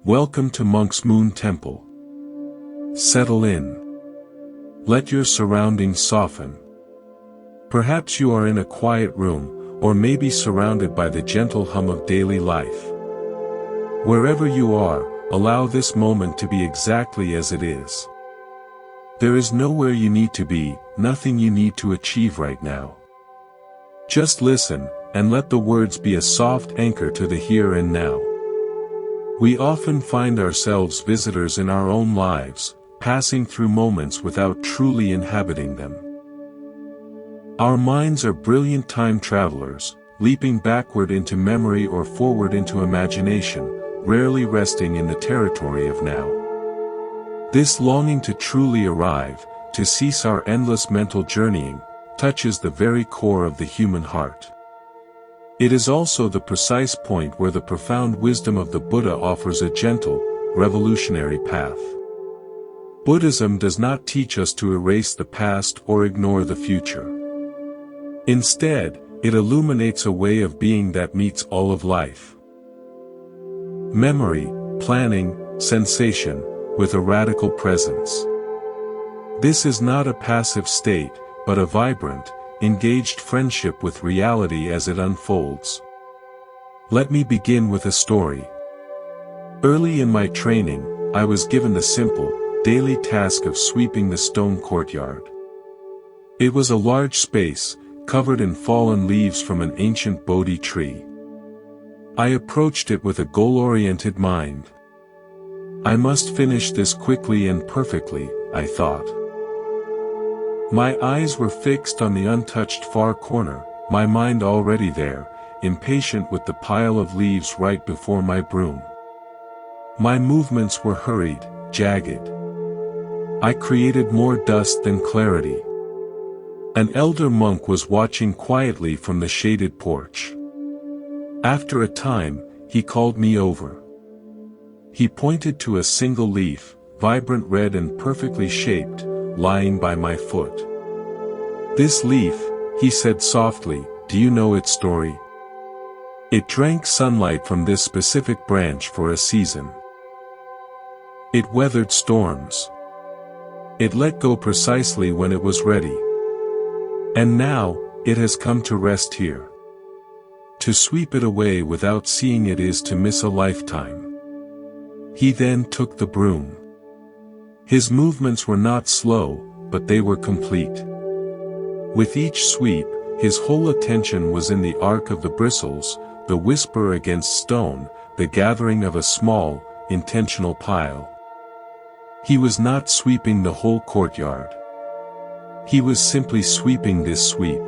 Welcome to Monk's Moon Temple. Settle in. Let your surroundings soften. Perhaps you are in a quiet room, or maybe surrounded by the gentle hum of daily life. Wherever you are, allow this moment to be exactly as it is. There is nowhere you need to be, nothing you need to achieve right now. Just listen, and let the words be a soft anchor to the here and now. We often find ourselves visitors in our own lives, passing through moments without truly inhabiting them. Our minds are brilliant time travelers, leaping backward into memory or forward into imagination, rarely resting in the territory of now. This longing to truly arrive, to cease our endless mental journeying, touches the very core of the human heart. It is also the precise point where the profound wisdom of the Buddha offers a gentle, revolutionary path. Buddhism does not teach us to erase the past or ignore the future. Instead, it illuminates a way of being that meets all of life. Memory, planning, sensation, with a radical presence. This is not a passive state, but a vibrant, engaged friendship with reality as it unfolds. Let me begin with a story. Early in my training, I was given the simple, daily task of sweeping the stone courtyard. It was a large space, covered in fallen leaves from an ancient Bodhi tree. I approached it with a goal-oriented mind. I must finish this quickly and perfectly, I thought. My eyes were fixed on the untouched far corner, my mind already there, impatient with the pile of leaves right before my broom. My movements were hurried, jagged. I created more dust than clarity. An elder monk was watching quietly from the shaded porch. After a time, he called me over. He pointed to a single leaf, vibrant red and perfectly shaped, lying by my foot. This leaf, he said softly, do you know its story? It drank sunlight from this specific branch for a season. It weathered storms. It let go precisely when it was ready. And now, it has come to rest here. To sweep it away without seeing it is to miss a lifetime. He then took the broom. His movements were not slow, but they were complete. With each sweep, his whole attention was in the arc of the bristles, the whisper against stone, the gathering of a small, intentional pile. He was not sweeping the whole courtyard. He was simply sweeping this sweep.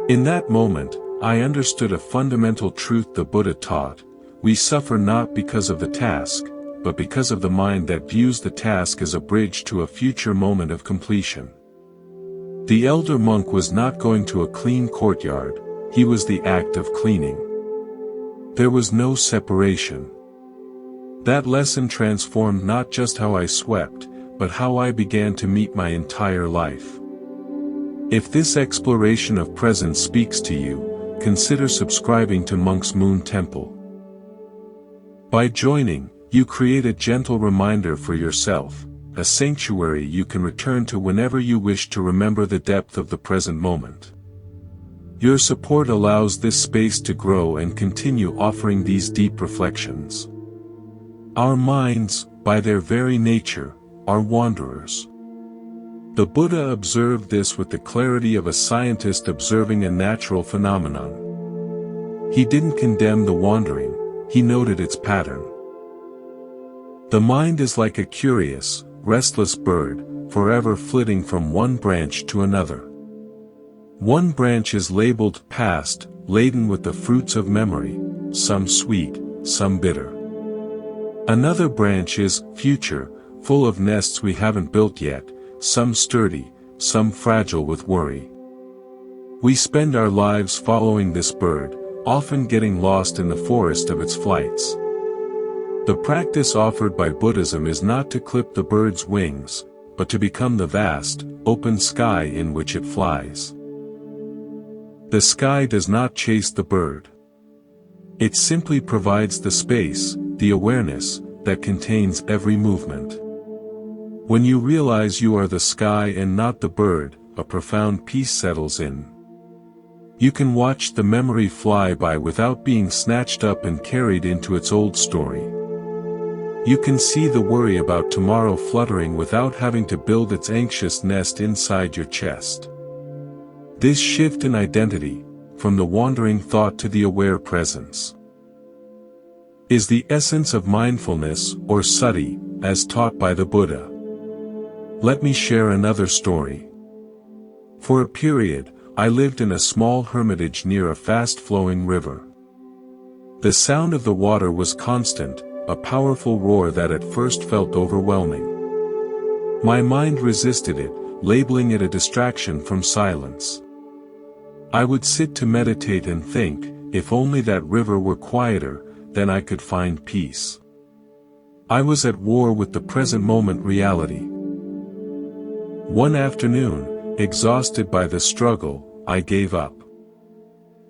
In that moment, I understood a fundamental truth the Buddha taught: we suffer not because of the task, but because of the mind that views the task as a bridge to a future moment of completion. The elder monk was not going to a clean courtyard, he was the act of cleaning. There was no separation. That lesson transformed not just how I swept, but how I began to meet my entire life. If this exploration of presence speaks to you, consider subscribing to Monk's Moon Temple. By joining, you create a gentle reminder for yourself, a sanctuary you can return to whenever you wish to remember the depth of the present moment. Your support allows this space to grow and continue offering these deep reflections. Our minds, by their very nature, are wanderers. The Buddha observed this with the clarity of a scientist observing a natural phenomenon. He didn't condemn the wandering, he noted its pattern. The mind is like a curious, restless bird, forever flitting from one branch to another. One branch is labeled past, laden with the fruits of memory, some sweet, some bitter. Another branch is future, full of nests we haven't built yet, some sturdy, some fragile with worry. We spend our lives following this bird, often getting lost in the forest of its flights. The practice offered by Buddhism is not to clip the bird's wings, but to become the vast, open sky in which it flies. The sky does not chase the bird. It simply provides the space, the awareness that contains every movement. When you realize you are the sky and not the bird, a profound peace settles in. You can watch the memory fly by without being snatched up and carried into its old story. You can see the worry about tomorrow fluttering without having to build its anxious nest inside your chest. This shift in identity, from the wandering thought to the aware presence, is the essence of mindfulness, or sati, as taught by the Buddha. Let me share another story. For a period, I lived in a small hermitage near a fast-flowing river. The sound of the water was constant, a powerful roar that at first felt overwhelming. My mind resisted it, labeling it a distraction from silence. I would sit to meditate and think, if only that river were quieter, then I could find peace. I was at war with the present moment reality. One afternoon, exhausted by the struggle, I gave up.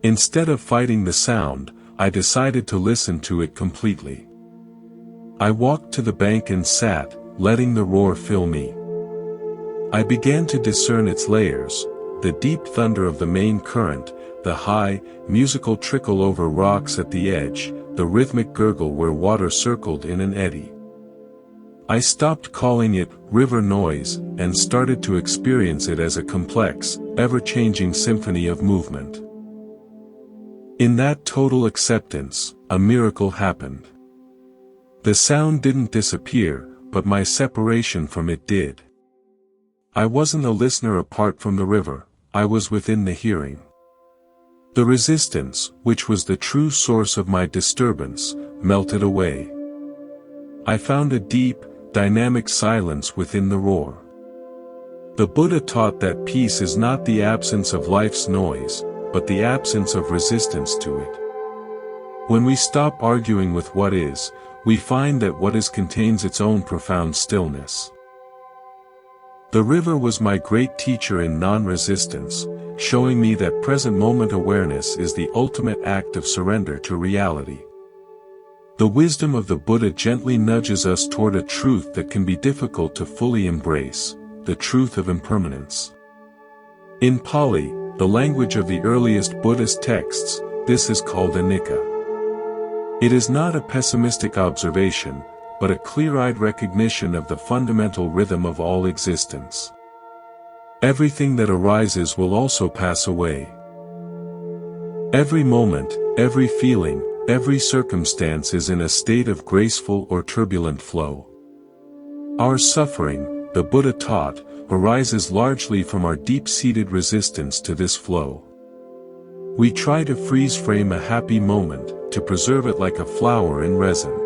Instead of fighting the sound, I decided to listen to it completely. I walked to the bank and sat, letting the roar fill me. I began to discern its layers, the deep thunder of the main current, the high, musical trickle over rocks at the edge, the rhythmic gurgle where water circled in an eddy. I stopped calling it river noise and started to experience it as a complex, ever-changing symphony of movement. In that total acceptance, a miracle happened. The sound didn't disappear, but my separation from it did. I wasn't a listener apart from the river, I was within the hearing. The resistance, which was the true source of my disturbance, melted away. I found a deep, dynamic silence within the roar. The Buddha taught that peace is not the absence of life's noise, but the absence of resistance to it. When we stop arguing with what is, we find that what is contains its own profound stillness. The river was my great teacher in non-resistance, showing me that present moment awareness is the ultimate act of surrender to reality. The wisdom of the Buddha gently nudges us toward a truth that can be difficult to fully embrace, the truth of impermanence. In Pali, the language of the earliest Buddhist texts, this is called anicca. It is not a pessimistic observation, but a clear-eyed recognition of the fundamental rhythm of all existence. Everything that arises will also pass away. Every moment, every feeling, every circumstance is in a state of graceful or turbulent flow. Our suffering, the Buddha taught, arises largely from our deep-seated resistance to this flow. We try to freeze-frame a happy moment, to preserve it like a flower in resin.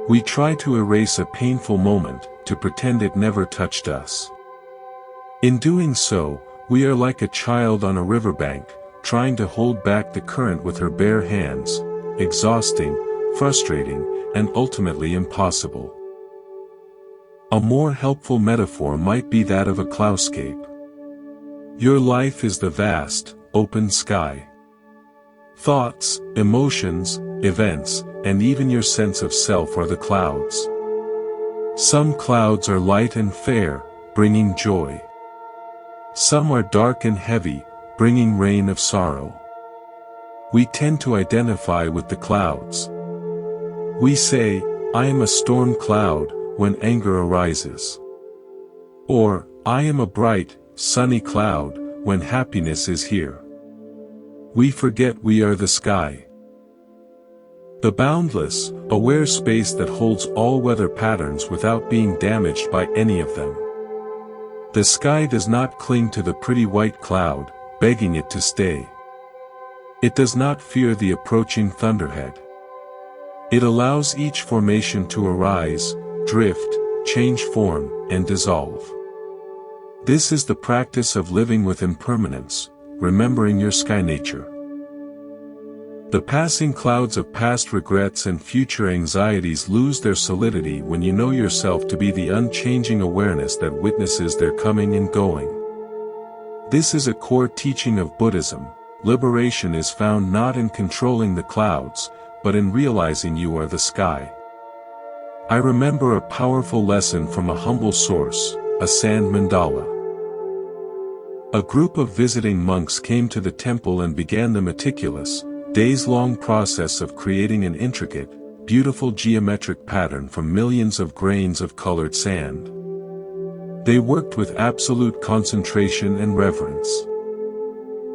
We try to erase a painful moment, to pretend it never touched us. In doing so, we are like a child on a riverbank, trying to hold back the current with her bare hands, exhausting, frustrating, and ultimately impossible. A more helpful metaphor might be that of a cloudscape. Your life is the vast, open sky. Thoughts, emotions, events, and even your sense of self are the clouds. Some clouds are light and fair, bringing joy. Some are dark and heavy, bringing rain of sorrow. We tend to identify with the clouds. We say, I am a storm cloud, when anger arises. Or, I am a bright, sunny cloud, when happiness is here. We forget we are the sky. The boundless, aware space that holds all weather patterns without being damaged by any of them. The sky does not cling to the pretty white cloud, begging it to stay. It does not fear the approaching thunderhead. It allows each formation to arise, drift, change form, and dissolve. This is the practice of living with impermanence, remembering your sky nature. The passing clouds of past regrets and future anxieties lose their solidity when you know yourself to be the unchanging awareness that witnesses their coming and going. This is a core teaching of Buddhism. Liberation is found not in controlling the clouds, but in realizing you are the sky. I remember a powerful lesson from a humble source, a sand mandala. A group of visiting monks came to the temple and began the meticulous, days-long process of creating an intricate, beautiful geometric pattern from millions of grains of colored sand. They worked with absolute concentration and reverence.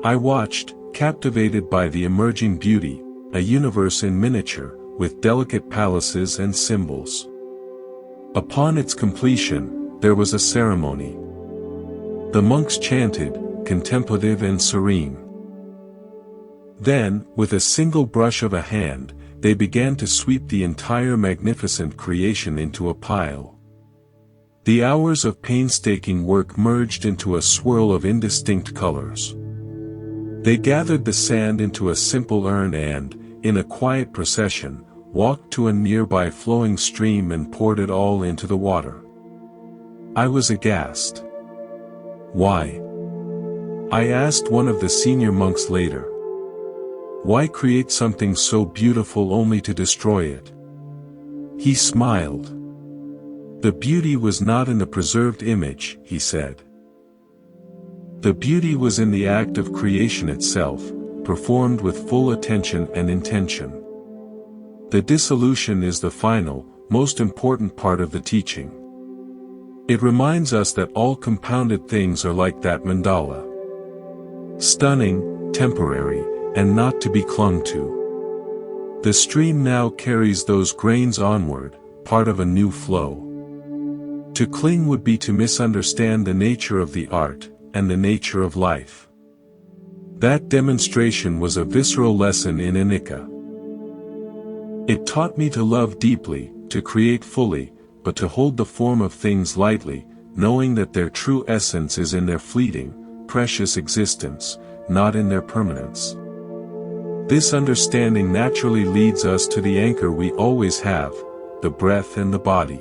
I watched, captivated by the emerging beauty, a universe in miniature, with delicate palaces and symbols. Upon its completion, there was a ceremony. The monks chanted, contemplative and serene. Then, with a single brush of a hand, they began to sweep the entire magnificent creation into a pile. The hours of painstaking work merged into a swirl of indistinct colors. They gathered the sand into a simple urn and, in a quiet procession, walked to a nearby flowing stream and poured it all into the water. I was aghast. Why? I asked one of the senior monks later. Why create something so beautiful only to destroy it? He smiled. The beauty was not in the preserved image, he said. The beauty was in the act of creation itself, performed with full attention and intention. The dissolution is the final, most important part of the teaching. It reminds us that all compounded things are like that mandala. Stunning, temporary, and not to be clung to. The stream now carries those grains onward, part of a new flow. To cling would be to misunderstand the nature of the art, and the nature of life. That demonstration was a visceral lesson in anicca. It taught me to love deeply, to create fully, but to hold the form of things lightly, knowing that their true essence is in their fleeting, precious existence, not in their permanence. This understanding naturally leads us to the anchor we always have, the breath and the body.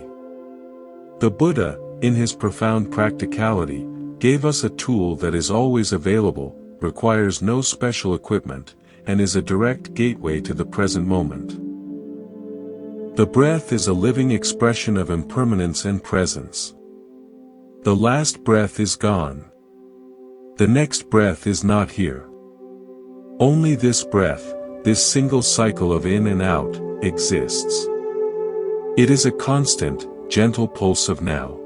The Buddha, in his profound practicality, gave us a tool that is always available, requires no special equipment, and is a direct gateway to the present moment. The breath is a living expression of impermanence and presence. The last breath is gone. The next breath is not here. Only this breath, this single cycle of in and out, exists. It is a constant, gentle pulse of now.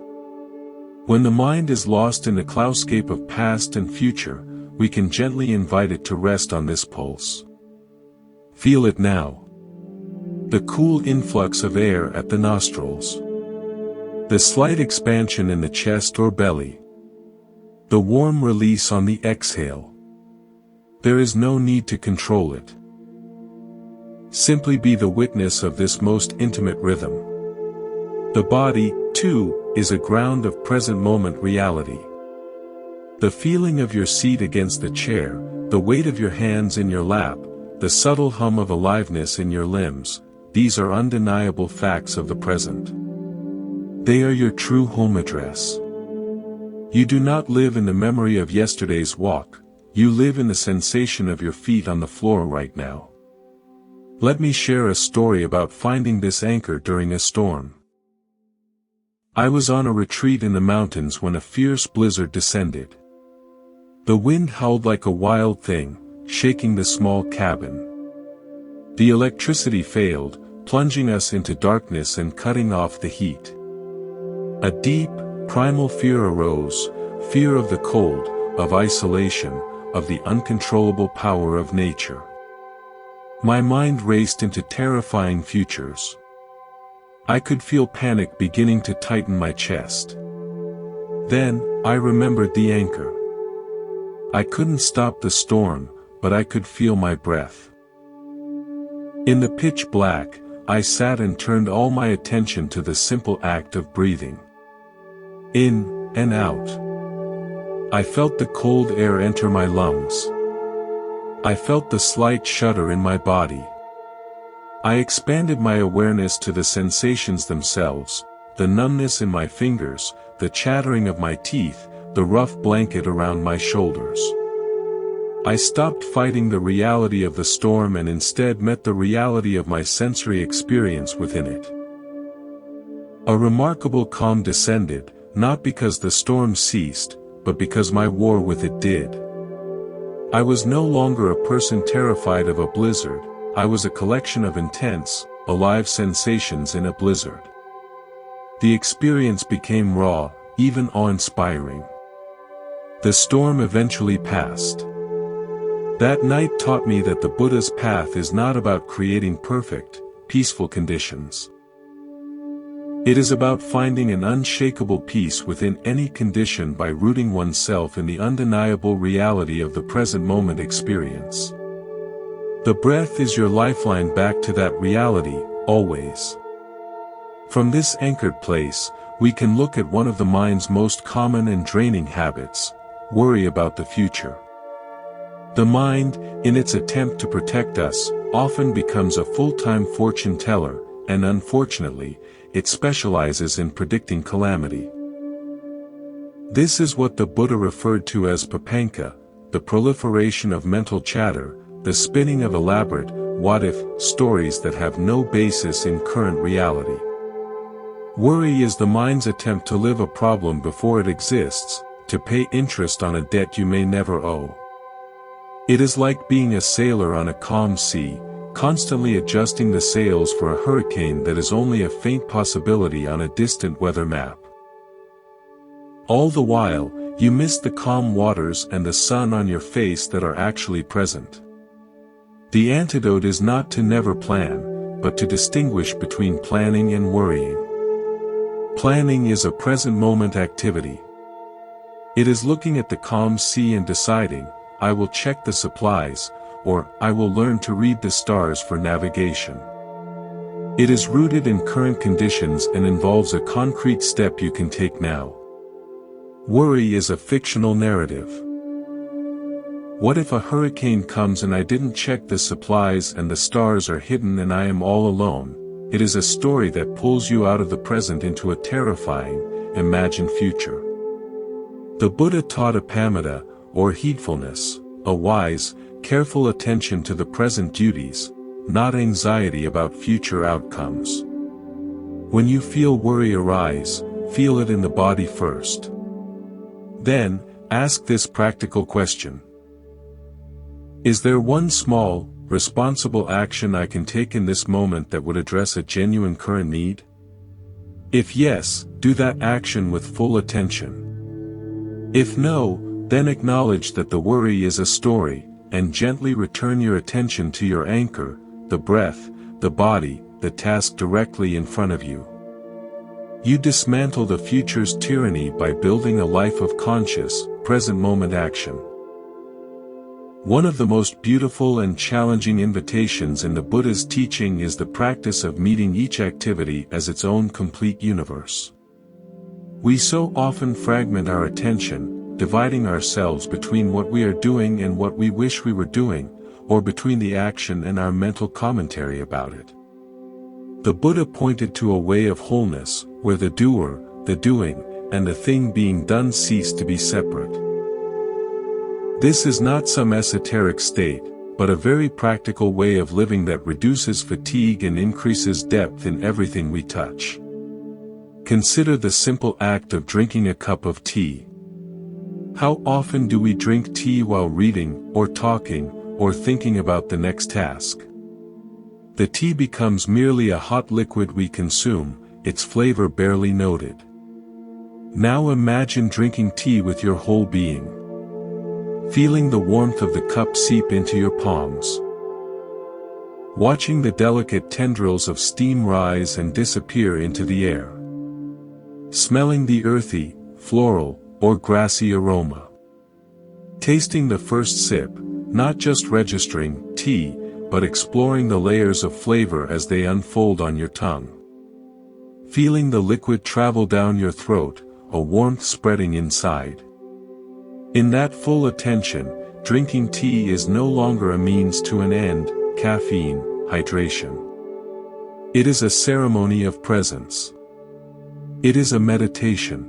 When the mind is lost in the cloudscape of past and future, we can gently invite it to rest on this pulse. Feel it now. The cool influx of air at the nostrils. The slight expansion in the chest or belly. The warm release on the exhale. There is no need to control it. Simply be the witness of this most intimate rhythm. The body, too, is a ground of present moment reality. The feeling of your seat against the chair, the weight of your hands in your lap, the subtle hum of aliveness in your limbs, these are undeniable facts of the present. They are your true home address. You do not live in the memory of yesterday's walk, you live in the sensation of your feet on the floor right now. Let me share a story about finding this anchor during a storm. I was on a retreat in the mountains when a fierce blizzard descended. The wind howled like a wild thing, shaking the small cabin. The electricity failed, plunging us into darkness and cutting off the heat. A deep, primal fear arose, fear of the cold, of isolation, of the uncontrollable power of nature. My mind raced into terrifying futures. I could feel panic beginning to tighten my chest. Then, I remembered the anchor. I couldn't stop the storm, but I could feel my breath. In the pitch black, I sat and turned all my attention to the simple act of breathing. In and out. I felt the cold air enter my lungs. I felt the slight shudder in my body. I expanded my awareness to the sensations themselves, the numbness in my fingers, the chattering of my teeth, the rough blanket around my shoulders. I stopped fighting the reality of the storm and instead met the reality of my sensory experience within it. A remarkable calm descended, not because the storm ceased, but because my war with it did. I was no longer a person terrified of a blizzard, I was a collection of intense, alive sensations in a blizzard. The experience became raw, even awe-inspiring. The storm eventually passed. That night taught me that the Buddha's path is not about creating perfect, peaceful conditions. It is about finding an unshakable peace within any condition by rooting oneself in the undeniable reality of the present moment experience. The breath is your lifeline back to that reality, always. From this anchored place, we can look at one of the mind's most common and draining habits: worry about the future. The mind, in its attempt to protect us, often becomes a full-time fortune teller, and unfortunately, it specializes in predicting calamity. This is what the Buddha referred to as papanka, the proliferation of mental chatter, the spinning of elaborate, what-if, stories that have no basis in current reality. Worry is the mind's attempt to live a problem before it exists, to pay interest on a debt you may never owe. It is like being a sailor on a calm sea, constantly adjusting the sails for a hurricane that is only a faint possibility on a distant weather map. All the while, you miss the calm waters and the sun on your face that are actually present. The antidote is not to never plan, but to distinguish between planning and worrying. Planning is a present moment activity. It is looking at the calm sea and deciding, I will check the supplies, or I will learn to read the stars for navigation. It is rooted in current conditions and involves a concrete step you can take now. Worry is a fictional narrative. What if a hurricane comes and I didn't check the supplies and the stars are hidden and I am all alone? It is a story that pulls you out of the present into a terrifying, imagined future. The Buddha taught apamata, or heedfulness, a wise, careful attention to the present duties, not anxiety about future outcomes. When you feel worry arise, feel it in the body first. Then, ask this practical question. Is there one small, responsible action I can take in this moment that would address a genuine current need? If yes, do that action with full attention. If no, then acknowledge that the worry is a story, and gently return your attention to your anchor, the breath, the body, the task directly in front of you. You dismantle the future's tyranny by building a life of conscious, present moment action. One of the most beautiful and challenging invitations in the Buddha's teaching is the practice of meeting each activity as its own complete universe. We so often fragment our attention, dividing ourselves between what we are doing and what we wish we were doing, or between the action and our mental commentary about it. The Buddha pointed to a way of wholeness, where the doer, the doing, and the thing being done cease to be separate. This is not some esoteric state, but a very practical way of living that reduces fatigue and increases depth in everything we touch. Consider the simple act of drinking a cup of tea. How often do we drink tea while reading, or talking, or thinking about the next task? The tea becomes merely a hot liquid we consume, its flavor barely noted. Now imagine drinking tea with your whole being. Feeling the warmth of the cup seep into your palms. Watching the delicate tendrils of steam rise and disappear into the air. Smelling the earthy, floral, or grassy aroma. Tasting the first sip, not just registering tea, but exploring the layers of flavor as they unfold on your tongue. Feeling the liquid travel down your throat, a warmth spreading inside. In that full attention, drinking tea is no longer a means to an end, caffeine, hydration. It is a ceremony of presence. It is a meditation.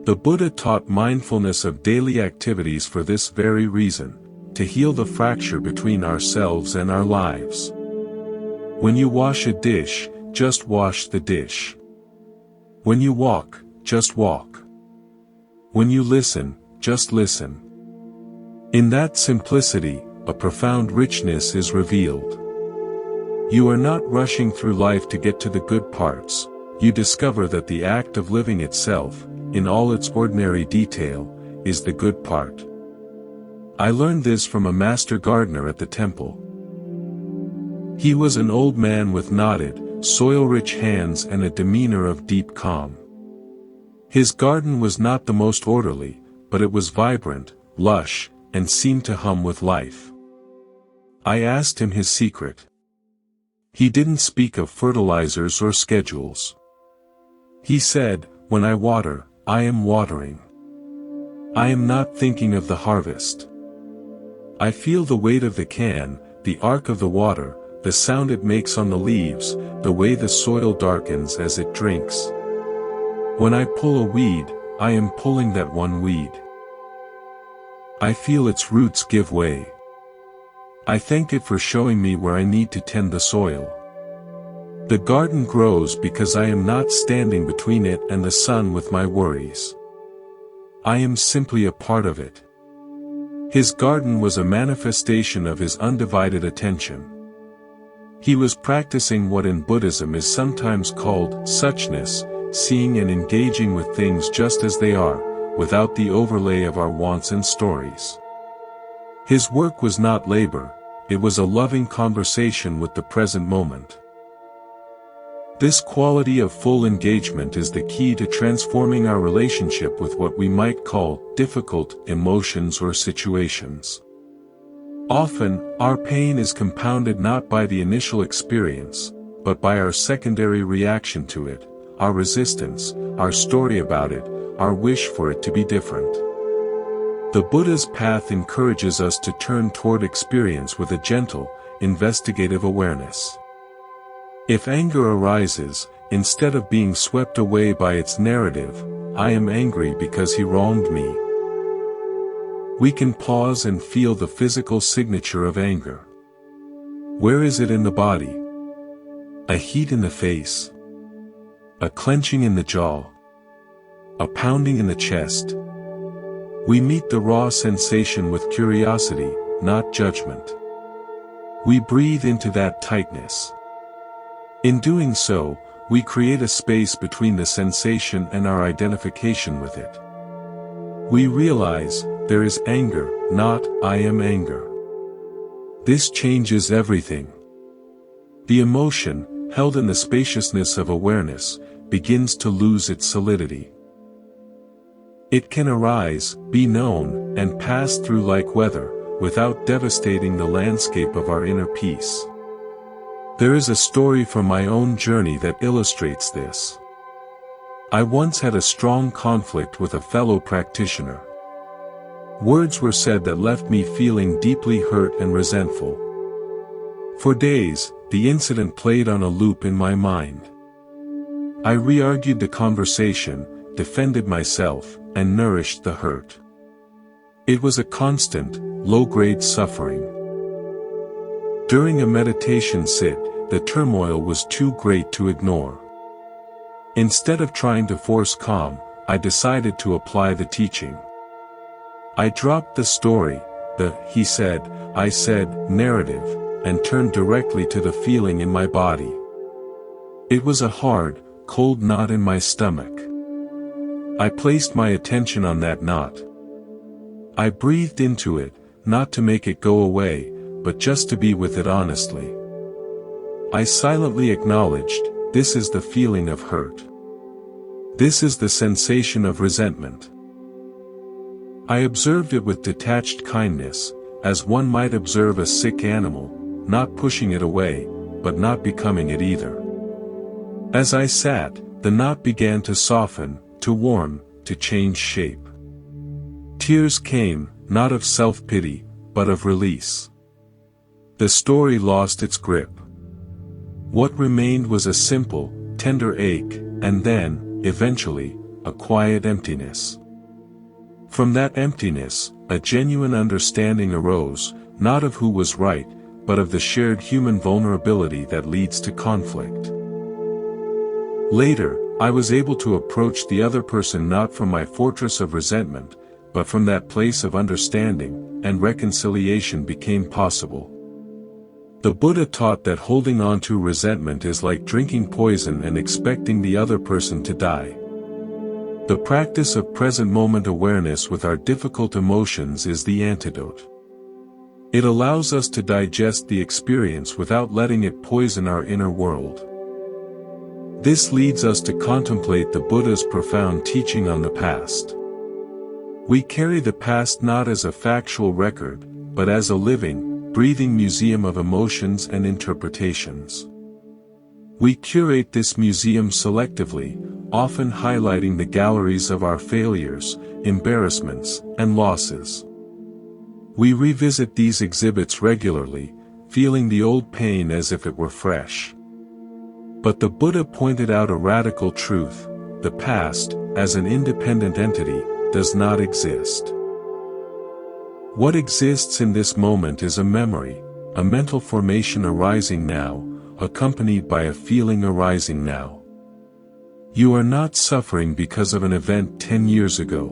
The Buddha taught mindfulness of daily activities for this very reason, to heal the fracture between ourselves and our lives. When you wash a dish, just wash the dish. When you walk, just walk. When you listen, just listen. In that simplicity, a profound richness is revealed. You are not rushing through life to get to the good parts. You discover that the act of living itself, in all its ordinary detail, is the good part. I learned this from a master gardener at the temple. He was an old man with knotted, soil-rich hands and a demeanor of deep calm. His garden was not the most orderly, but it was vibrant, lush, and seemed to hum with life. I asked him his secret. He didn't speak of fertilizers or schedules. He said, "When I water, I am watering. I am not thinking of the harvest. I feel the weight of the can, the arc of the water, the sound it makes on the leaves, the way the soil darkens as it drinks. When I pull a weed, I am pulling that one weed. I feel its roots give way. I thank it for showing me where I need to tend the soil. The garden grows because I am not standing between it and the sun with my worries. I am simply a part of it." His garden was a manifestation of his undivided attention. He was practicing what in Buddhism is sometimes called suchness, seeing and engaging with things just as they are, without the overlay of our wants and stories. His work was not labor, it was a loving conversation with the present moment. This quality of full engagement is the key to transforming our relationship with what we might call difficult emotions or situations. Often, our pain is compounded not by the initial experience, but by our secondary reaction to it, our resistance, our story about it, our wish for it to be different. The Buddha's path encourages us to turn toward experience with a gentle, investigative awareness. If anger arises, instead of being swept away by its narrative, "I am angry because he wronged me," we can pause and feel the physical signature of anger. Where is it in the body? A heat in the face? A clenching in the jaw? A pounding in the chest? We meet the raw sensation with curiosity, not judgment. We breathe into that tightness. In doing so, we create a space between the sensation and our identification with it. We realize, there is anger, not "I am anger." This changes everything. The emotion, held in the spaciousness of awareness, begins to lose its solidity. It can arise, be known, and pass through like weather, without devastating the landscape of our inner peace. There is a story from my own journey that illustrates this. I once had a strong conflict with a fellow practitioner. Words were said that left me feeling deeply hurt and resentful. For days, the incident played on a loop in my mind. I re-argued the conversation, defended myself, and nourished the hurt. It was a constant, low-grade suffering. During a meditation sit, the turmoil was too great to ignore. Instead of trying to force calm, I decided to apply the teaching. I dropped the story, the "he said, I said" narrative, and turned directly to the feeling in my body. It was a hard, cold knot in my stomach. I placed my attention on that knot. I breathed into it, not to make it go away, but just to be with it honestly. I silently acknowledged, this is the feeling of hurt. This is the sensation of resentment. I observed it with detached kindness, as one might observe a sick animal, not pushing it away, but not becoming it either. As I sat, the knot began to soften, to warm, to change shape. Tears came, not of self-pity, but of release. The story lost its grip. What remained was a simple, tender ache, and then, eventually, a quiet emptiness. From that emptiness, a genuine understanding arose, not of who was right, but of the shared human vulnerability that leads to conflict. Later, I was able to approach the other person not from my fortress of resentment, but from that place of understanding, and reconciliation became possible. The Buddha taught that holding on to resentment is like drinking poison and expecting the other person to die. The practice of present moment awareness with our difficult emotions is the antidote. It allows us to digest the experience without letting it poison our inner world. This leads us to contemplate the Buddha's profound teaching on the past. We carry the past not as a factual record, but as a living, breathing museum of emotions and interpretations. We curate this museum selectively, often highlighting the galleries of our failures, embarrassments, and losses. We revisit these exhibits regularly, feeling the old pain as if it were fresh. But the Buddha pointed out a radical truth: the past, as an independent entity, does not exist. What exists in this moment is a memory, a mental formation arising now, accompanied by a feeling arising now. You are not suffering because of an event 10 years ago.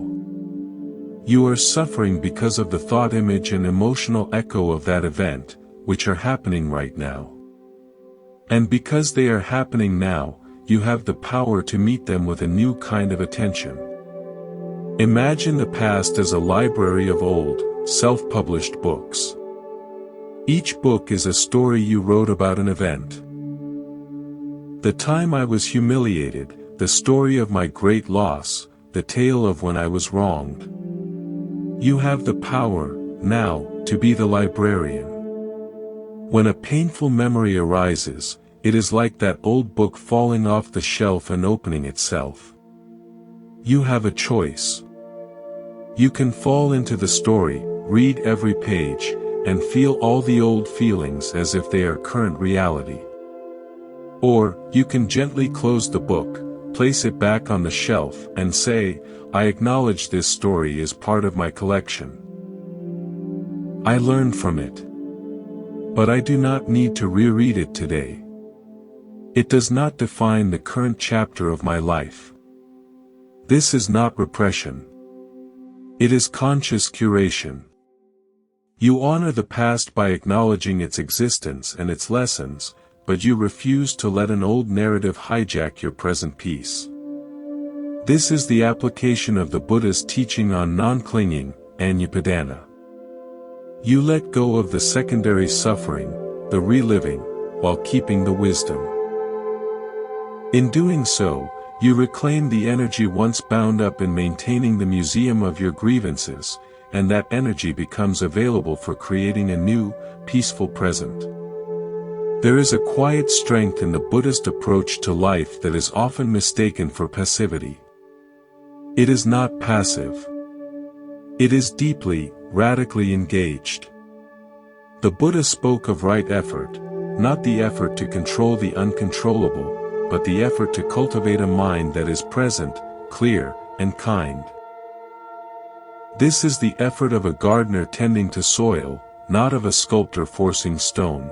You are suffering because of the thought image and emotional echo of that event, which are happening right now. And because they are happening now, you have the power to meet them with a new kind of attention. Imagine the past as a library of old, self-published books. Each book is a story you wrote about an event. The time I was humiliated, the story of my great loss, the tale of when I was wronged. You have the power, now, to be the librarian. When a painful memory arises, it is like that old book falling off the shelf and opening itself. You have a choice. You can fall into the story, read every page, and feel all the old feelings as if they are current reality. Or, you can gently close the book, place it back on the shelf, and say, I acknowledge this story is part of my collection. I learned from it. But I do not need to reread it today. It does not define the current chapter of my life. This is not repression. It is conscious curation. You honor the past by acknowledging its existence and its lessons, but you refuse to let an old narrative hijack your present peace. This is the application of the Buddha's teaching on non-clinging, Anupadana. You let go of the secondary suffering, the reliving, while keeping the wisdom. In doing so, you reclaim the energy once bound up in maintaining the museum of your grievances, and that energy becomes available for creating a new, peaceful present. There is a quiet strength in the Buddhist approach to life that is often mistaken for passivity. It is not passive. It is deeply, radically engaged. The Buddha spoke of right effort, not the effort to control the uncontrollable, but the effort to cultivate a mind that is present, clear, and kind. This is the effort of a gardener tending to soil, not of a sculptor forcing stone.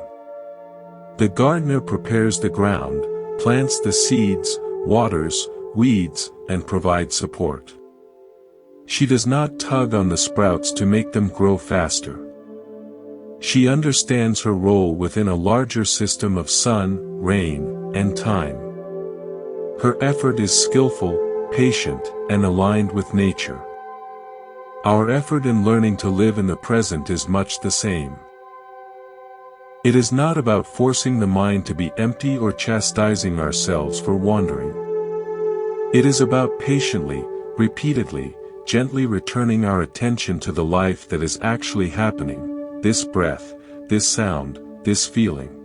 The gardener prepares the ground, plants the seeds, waters, weeds, and provides support. She does not tug on the sprouts to make them grow faster. She understands her role within a larger system of sun, rain, and time. Her effort is skillful, patient, and aligned with nature. Our effort in learning to live in the present is much the same. It is not about forcing the mind to be empty or chastising ourselves for wandering. It is about patiently, repeatedly, gently returning our attention to the life that is actually happening, this breath, this sound, this feeling.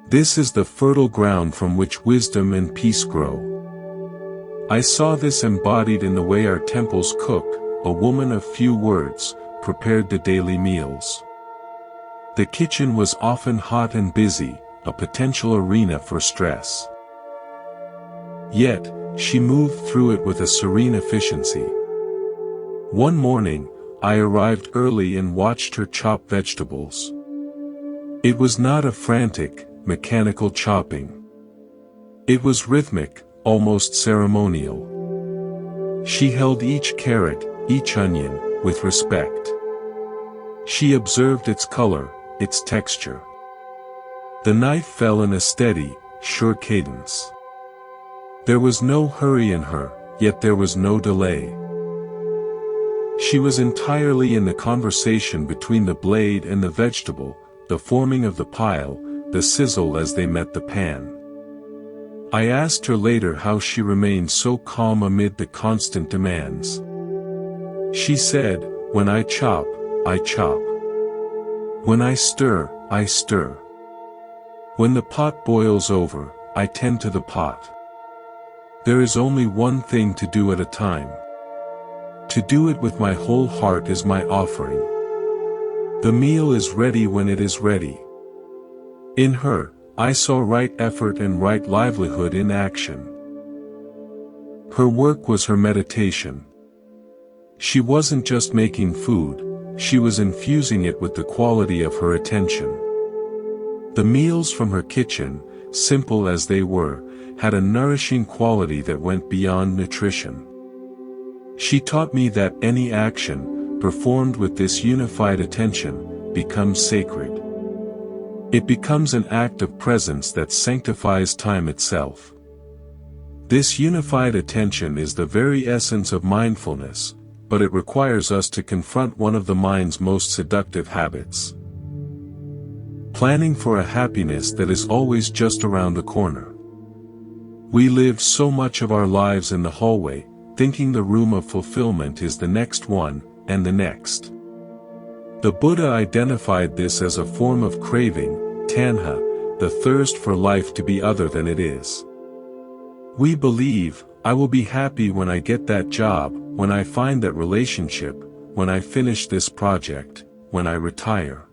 This is the fertile ground from which wisdom and peace grow. I saw this embodied in the way our temples cook. A woman of few words, prepared the daily meals. The kitchen was often hot and busy, a potential arena for stress. Yet, she moved through it with a serene efficiency. One morning, I arrived early and watched her chop vegetables. It was not a frantic, mechanical chopping. It was rhythmic, almost ceremonial. She held each carrot, each onion, with respect. She observed its color, its texture. The knife fell in a steady, sure cadence. There was no hurry in her, yet there was no delay. She was entirely in the conversation between the blade and the vegetable, the forming of the pile, the sizzle as they met the pan. I asked her later how she remained so calm amid the constant demands. She said, "When I chop, I chop. When I stir, I stir. When the pot boils over, I tend to the pot. There is only one thing to do at a time. To do it with my whole heart is my offering. The meal is ready when it is ready." In her, I saw right effort and right livelihood in action. Her work was her meditation. She wasn't just making food, she was infusing it with the quality of her attention. The meals from her kitchen, simple as they were, had a nourishing quality that went beyond nutrition. She taught me that any action, performed with this unified attention, becomes sacred. It becomes an act of presence that sanctifies time itself. This unified attention is the very essence of mindfulness, but it requires us to confront one of the mind's most seductive habits. Planning for a happiness that is always just around the corner. We live so much of our lives in the hallway, thinking the room of fulfillment is the next one, and the next. The Buddha identified this as a form of craving, tanha, the thirst for life to be other than it is. We believe, I will be happy when I get that job, when I find that relationship, when I finish this project, when I retire.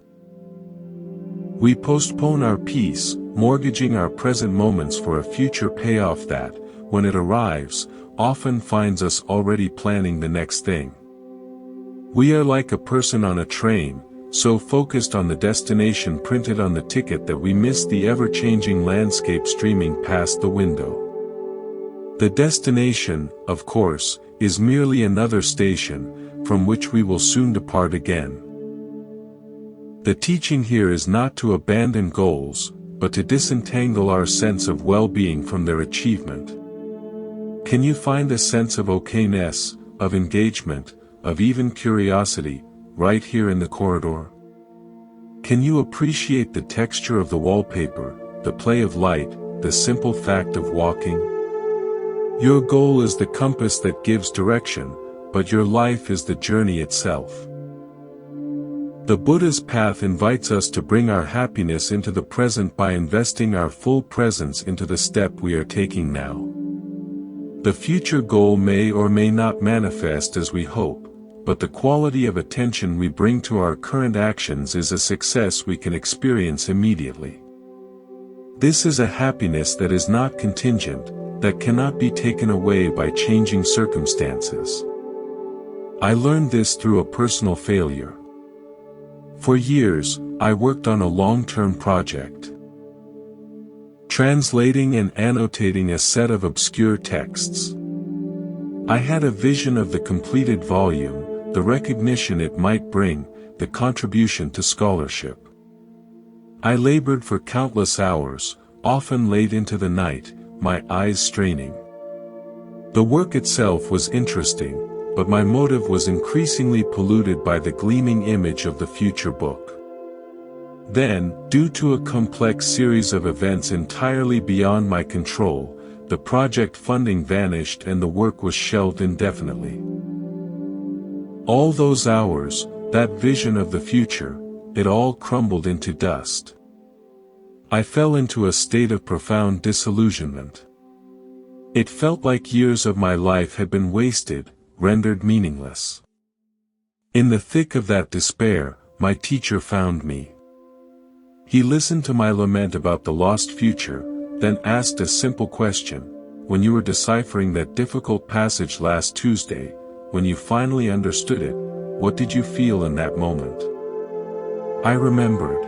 We postpone our peace, mortgaging our present moments for a future payoff that, when it arrives, often finds us already planning the next thing. We are like a person on a train, so focused on the destination printed on the ticket that we miss the ever-changing landscape streaming past the window. The destination, of course, is merely another station, from which we will soon depart again. The teaching here is not to abandon goals, but to disentangle our sense of well-being from their achievement. Can you find a sense of okayness, of engagement, of even curiosity, right here in the corridor? Can you appreciate the texture of the wallpaper, the play of light, the simple fact of walking? Your goal is the compass that gives direction, but your life is the journey itself. The Buddha's path invites us to bring our happiness into the present by investing our full presence into the step we are taking now. The future goal may or may not manifest as we hope, but the quality of attention we bring to our current actions is a success we can experience immediately. This is a happiness that is not contingent, that cannot be taken away by changing circumstances. I learned this through a personal failure. For years, I worked on a long-term project. Translating and annotating a set of obscure texts. I had a vision of the completed volume, the recognition it might bring, the contribution to scholarship. I labored for countless hours, often late into the night, my eyes straining. The work itself was interesting, but my motive was increasingly polluted by the gleaming image of the future book. Then, due to a complex series of events entirely beyond my control, the project funding vanished and the work was shelved indefinitely. All those hours, that vision of the future, it all crumbled into dust. I fell into a state of profound disillusionment. It felt like years of my life had been wasted, rendered meaningless. In the thick of that despair, my teacher found me. He listened to my lament about the lost future, then asked a simple question: when you were deciphering that difficult passage last Tuesday, when you finally understood it, what did you feel in that moment? I remembered.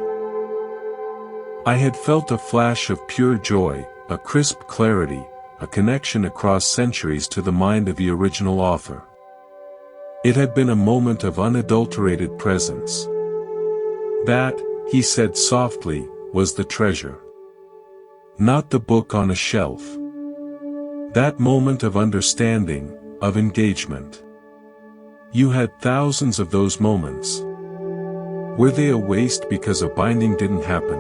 I had felt a flash of pure joy, a crisp clarity, a connection across centuries to the mind of the original author. It had been a moment of unadulterated presence. That, he said softly, was the treasure. Not the book on a shelf. That moment of understanding, of engagement. You had thousands of those moments. Were they a waste because a binding didn't happen?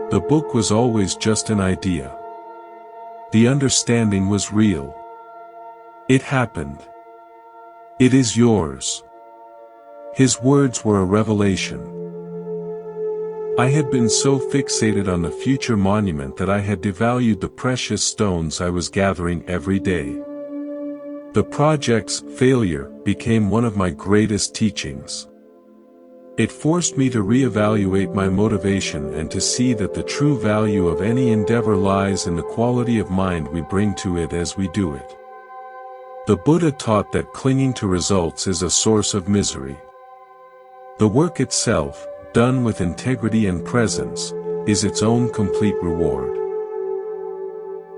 The book was always just an idea. The understanding was real. It happened. It is yours. His words were a revelation. I had been so fixated on the future monument that I had devalued the precious stones I was gathering every day. The project's failure became one of my greatest teachings. It forced me to reevaluate my motivation and to see that the true value of any endeavor lies in the quality of mind we bring to it as we do it. The Buddha taught that clinging to results is a source of misery. The work itself, done with integrity and presence, is its own complete reward.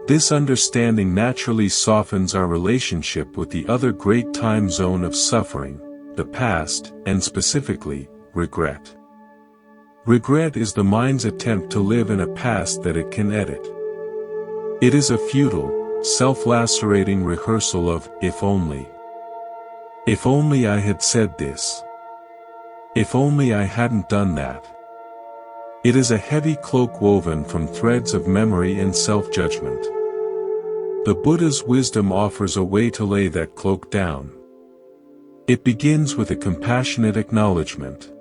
This understanding naturally softens our relationship with the other great time zone of suffering, the past, and specifically, regret. Regret is the mind's attempt to live in a past that it can edit. It is a futile, self-lacerating rehearsal of, if only. If only I had said this. If only I hadn't done that. It is a heavy cloak woven from threads of memory and self-judgment. The Buddha's wisdom offers a way to lay that cloak down. It begins with a compassionate acknowledgement.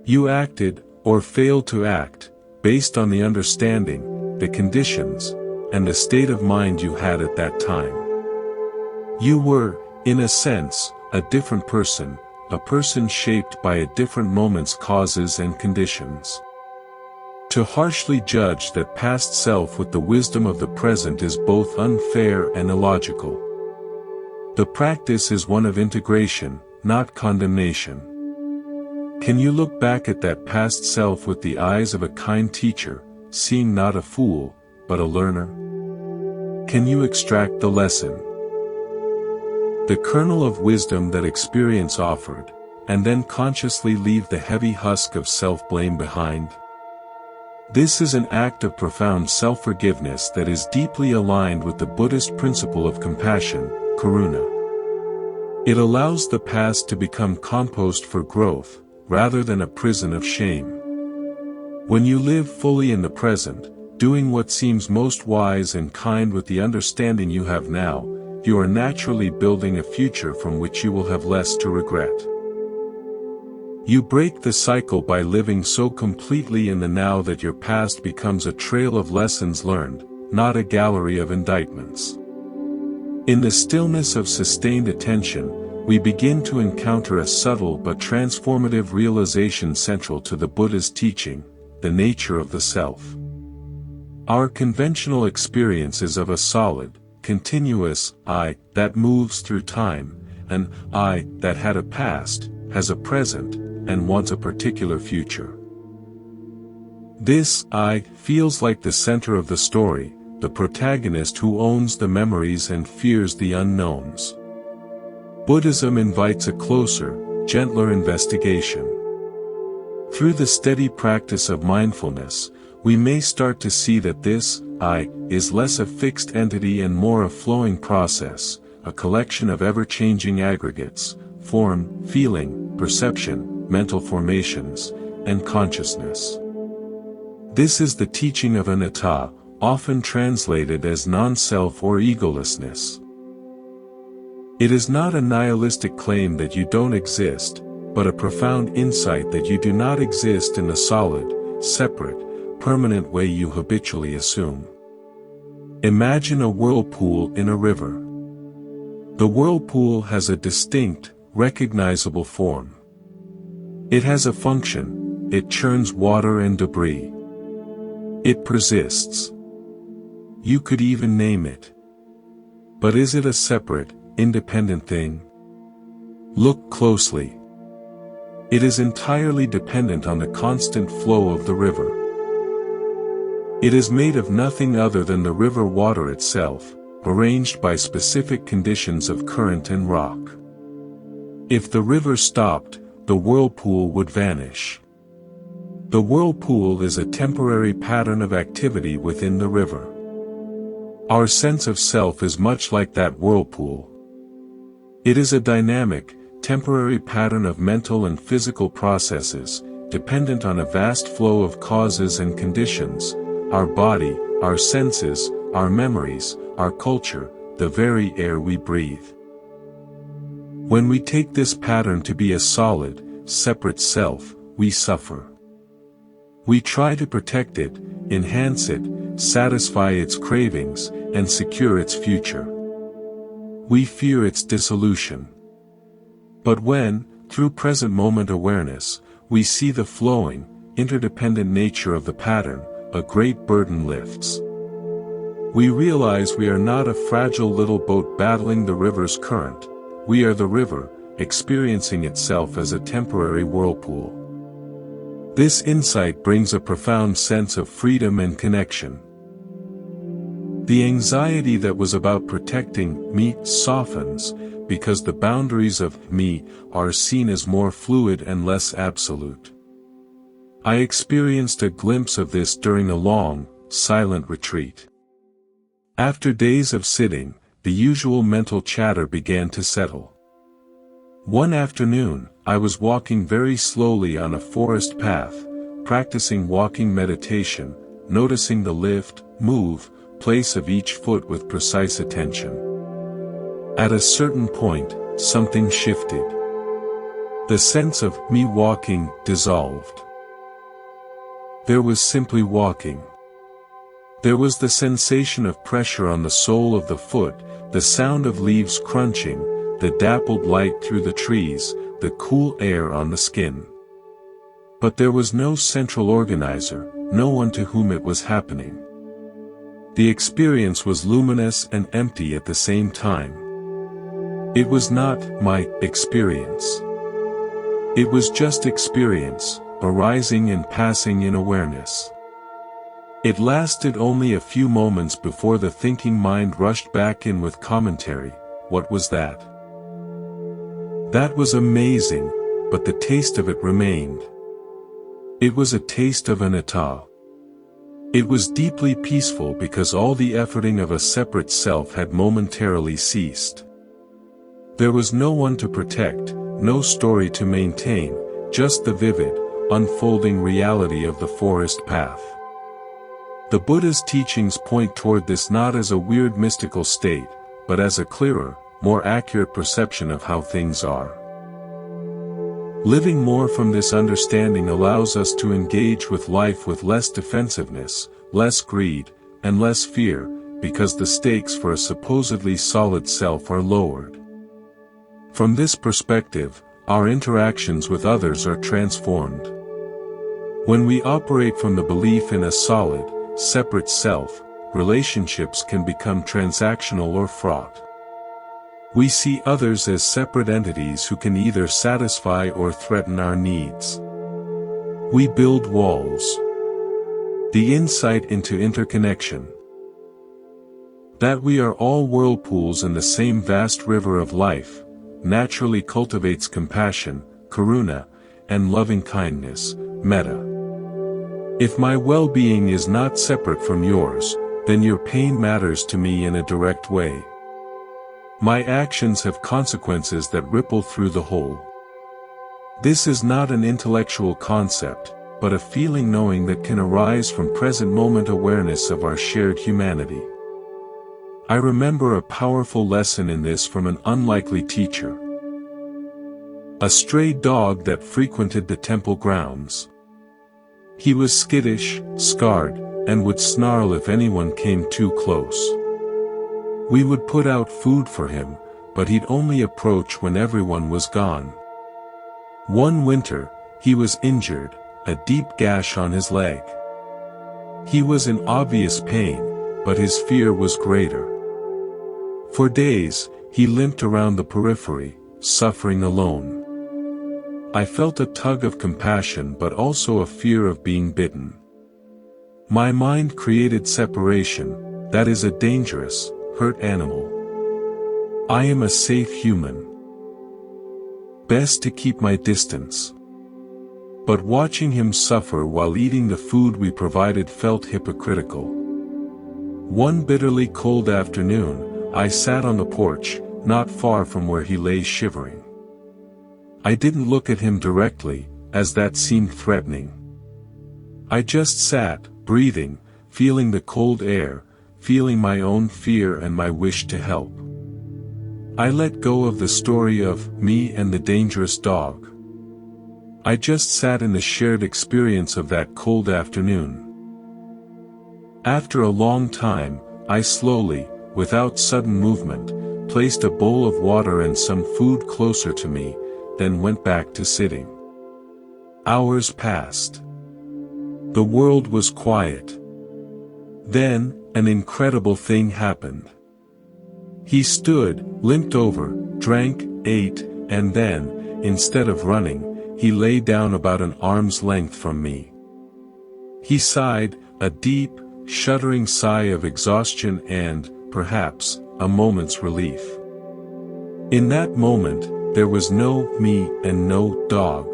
You acted, or failed to act, based on the understanding, the conditions, and the state of mind you had at that time. You were, in a sense, a different person, a person shaped by a different moment's causes and conditions. To harshly judge that past self with the wisdom of the present is both unfair and illogical. The practice is one of integration, not condemnation. Can you look back at that past self with the eyes of a kind teacher, seeing not a fool, but a learner? Can you extract the lesson? The kernel of wisdom that experience offered, and then consciously leave the heavy husk of self-blame behind? This is an act of profound self-forgiveness that is deeply aligned with the Buddhist principle of compassion, karuna. It allows the past to become compost for growth, rather than a prison of shame. When you live fully in the present, doing what seems most wise and kind with the understanding you have now, you are naturally building a future from which you will have less to regret. You break the cycle by living so completely in the now that your past becomes a trail of lessons learned, not a gallery of indictments. In the stillness of sustained attention, we begin to encounter a subtle but transformative realization central to the Buddha's teaching, the nature of the self. Our conventional experiences of a solid, continuous I that moves through time, an I that had a past, has a present, and wants a particular future. This I feels like the center of the story, the protagonist who owns the memories and fears the unknowns. Buddhism invites a closer, gentler investigation. Through the steady practice of mindfulness, we may start to see that this I is less a fixed entity and more a flowing process, a collection of ever-changing aggregates, form, feeling, perception, mental formations, and consciousness. This is the teaching of anatta, often translated as non-self or egolessness. It is not a nihilistic claim that you don't exist, but a profound insight that you do not exist in the solid, separate, permanent way you habitually assume. Imagine a whirlpool in a river. The whirlpool has a distinct, recognizable form. It has a function, it churns water and debris. It persists. You could even name it. But is it a separate, independent thing? Look closely. It is entirely dependent on the constant flow of the river. It is made of nothing other than the river water itself, arranged by specific conditions of current and rock. If the river stopped, the whirlpool would vanish. The whirlpool is a temporary pattern of activity within the river. Our sense of self is much like that whirlpool. It is a dynamic, temporary pattern of mental and physical processes, dependent on a vast flow of causes and conditions: our body, our senses, our memories, our culture, the very air we breathe. When we take this pattern to be a solid, separate self, we suffer. We try to protect it, enhance it, satisfy its cravings, and secure its future. We fear its dissolution. But when, through present moment awareness, we see the flowing, interdependent nature of the pattern, a great burden lifts. We realize we are not a fragile little boat battling the river's current. We are the river, experiencing itself as a temporary whirlpool. This insight brings a profound sense of freedom and connection. The anxiety that was about protecting me softens, because the boundaries of me are seen as more fluid and less absolute. I experienced a glimpse of this during a long, silent retreat. After days of sitting, the usual mental chatter began to settle. One afternoon, I was walking very slowly on a forest path, practicing walking meditation, noticing the lift, move, place of each foot with precise attention. At a certain point, something shifted. The sense of me walking dissolved. There was simply walking. There was the sensation of pressure on the sole of the foot, the sound of leaves crunching, the dappled light through the trees, the cool air on the skin. But there was no central organizer, no one to whom it was happening. The experience was luminous and empty at the same time. It was not my experience. It was just experience, arising and passing in awareness. It lasted only a few moments before the thinking mind rushed back in with commentary. What was that? That was amazing, but the taste of it remained. It was a taste of anatta. It was deeply peaceful because all the efforting of a separate self had momentarily ceased. There was no one to protect, no story to maintain, just the vivid, unfolding reality of the forest path. The Buddha's teachings point toward this not as a weird mystical state, but as a clearer, more accurate perception of how things are. Living more from this understanding allows us to engage with life with less defensiveness, less greed, and less fear, because the stakes for a supposedly solid self are lowered. From this perspective, our interactions with others are transformed. When we operate from the belief in a solid, separate self, relationships can become transactional or fraught. We see others as separate entities who can either satisfy or threaten our needs. We build walls. The insight into interconnection. That we are all whirlpools in the same vast river of life, naturally cultivates compassion, karuna, and loving-kindness, metta. If my well-being is not separate from yours, then your pain matters to me in a direct way. My actions have consequences that ripple through the whole. This is not an intellectual concept, but a feeling knowing that can arise from present moment awareness of our shared humanity. I remember a powerful lesson in this from an unlikely teacher. A stray dog that frequented the temple grounds. He was skittish, scarred, and would snarl if anyone came too close. We would put out food for him, but he'd only approach when everyone was gone. One winter, he was injured, a deep gash on his leg. He was in obvious pain, but his fear was greater. For days, he limped around the periphery, suffering alone. I felt a tug of compassion but also a fear of being bitten. My mind created separation, that is a dangerous, hurt animal. I am a safe human. Best to keep my distance. But watching him suffer while eating the food we provided felt hypocritical. One bitterly cold afternoon, I sat on the porch, not far from where he lay shivering. I didn't look at him directly, as that seemed threatening. I just sat, breathing, feeling the cold air, feeling my own fear and my wish to help. I let go of the story of me and the dangerous dog. I just sat in the shared experience of that cold afternoon. After a long time, I slowly, without sudden movement, placed a bowl of water and some food closer to me, then went back to sitting. Hours passed. The world was quiet. Then, an incredible thing happened. He stood, limped over, drank, ate, and then, instead of running, he lay down about an arm's length from me. He sighed, a deep, shuddering sigh of exhaustion and, perhaps, a moment's relief. In that moment, there was no me and no dog.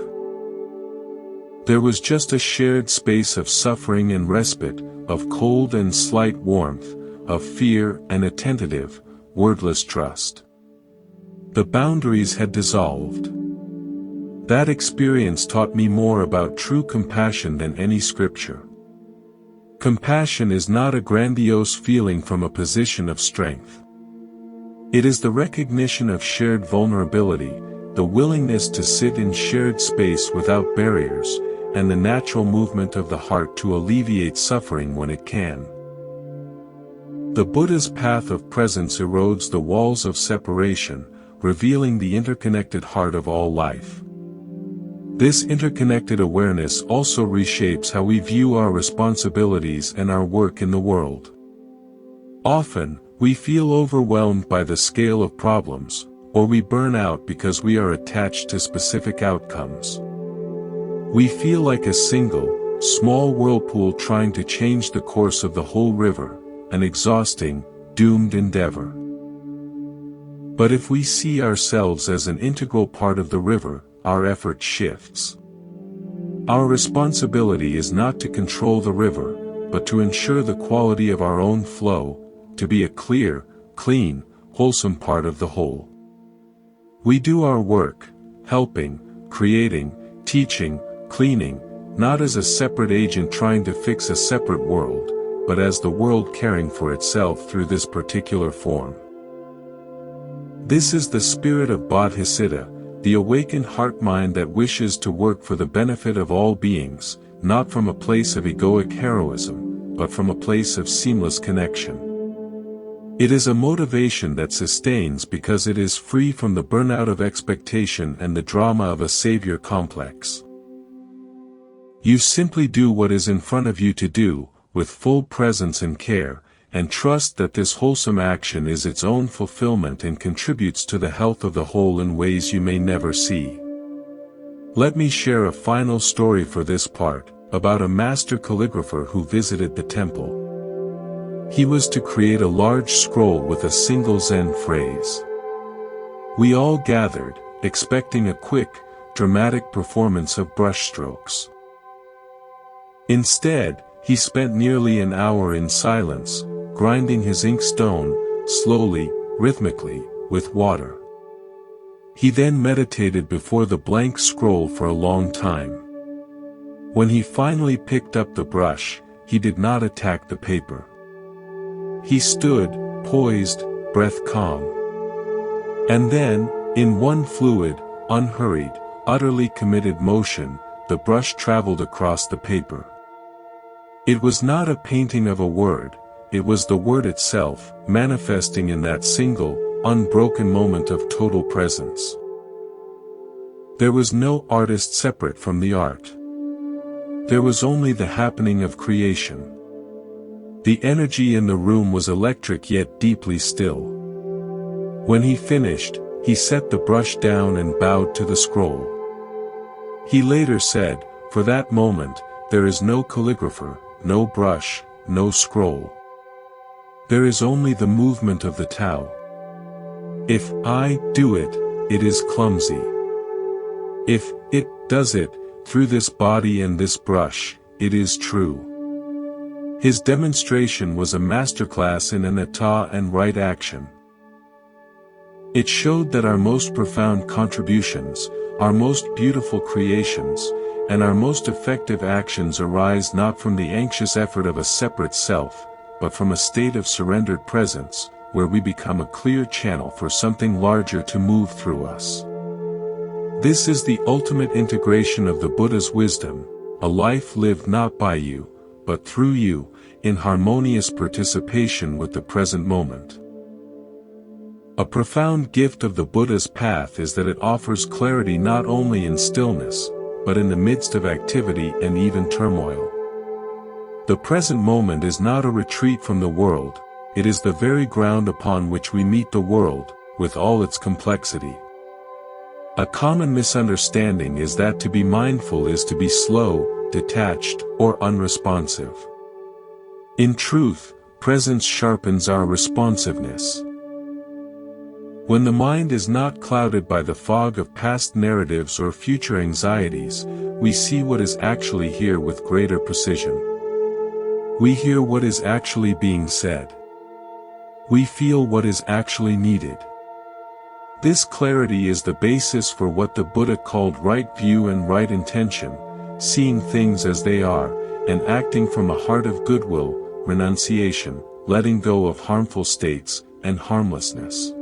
There was just a shared space of suffering and respite, of cold and slight warmth, of fear and a tentative, wordless trust. The boundaries had dissolved. That experience taught me more about true compassion than any scripture. Compassion is not a grandiose feeling from a position of strength. It is the recognition of shared vulnerability, the willingness to sit in shared space without barriers, and the natural movement of the heart to alleviate suffering when it can. The Buddha's path of presence erodes the walls of separation, revealing the interconnected heart of all life. This interconnected awareness also reshapes how we view our responsibilities and our work in the world. Often, we feel overwhelmed by the scale of problems, or we burn out because we are attached to specific outcomes. We feel like a single, small whirlpool trying to change the course of the whole river, an exhausting, doomed endeavor. But if we see ourselves as an integral part of the river, our effort shifts. Our responsibility is not to control the river, but to ensure the quality of our own flow, to be a clear, clean, wholesome part of the whole. We do our work, helping, creating, teaching, cleaning, not as a separate agent trying to fix a separate world, but as the world caring for itself through this particular form. This is the spirit of Bodhisattva, the awakened heart-mind that wishes to work for the benefit of all beings, not from a place of egoic heroism, but from a place of seamless connection. It is a motivation that sustains because it is free from the burnout of expectation and the drama of a savior complex. You simply do what is in front of you to do, with full presence and care, and trust that this wholesome action is its own fulfillment and contributes to the health of the whole in ways you may never see. Let me share a final story for this part, about a master calligrapher who visited the temple. He was to create a large scroll with a single Zen phrase. We all gathered, expecting a quick, dramatic performance of brushstrokes. Instead, he spent nearly an hour in silence, grinding his inkstone, slowly, rhythmically, with water. He then meditated before the blank scroll for a long time. When he finally picked up the brush, he did not attack the paper. He stood, poised, breath calm. And then, in one fluid, unhurried, utterly committed motion, the brush traveled across the paper. It was not a painting of a word, it was the word itself, manifesting in that single, unbroken moment of total presence. There was no artist separate from the art. There was only the happening of creation. The energy in the room was electric yet deeply still. When he finished, he set the brush down and bowed to the scroll. He later said, "For that moment, there is no calligrapher, no brush, no scroll. There is only the movement of the Tao. If I do it, it is clumsy. If it does it, through this body and this brush, it is true." His demonstration was a masterclass in anatta and right action. It showed that our most profound contributions, our most beautiful creations, and our most effective actions arise not from the anxious effort of a separate self, but from a state of surrendered presence, where we become a clear channel for something larger to move through us. This is the ultimate integration of the Buddha's wisdom, a life lived not by you, but through you, in harmonious participation with the present moment. A profound gift of the Buddha's path is that it offers clarity not only in stillness, but in the midst of activity and even turmoil. The present moment is not a retreat from the world, it is the very ground upon which we meet the world, with all its complexity. A common misunderstanding is that to be mindful is to be slow, detached, or unresponsive. In truth, presence sharpens our responsiveness. When the mind is not clouded by the fog of past narratives or future anxieties, we see what is actually here with greater precision. We hear what is actually being said. We feel what is actually needed. This clarity is the basis for what the Buddha called right view and right intention, seeing things as they are, and acting from a heart of goodwill, renunciation, letting go of harmful states, and harmlessness.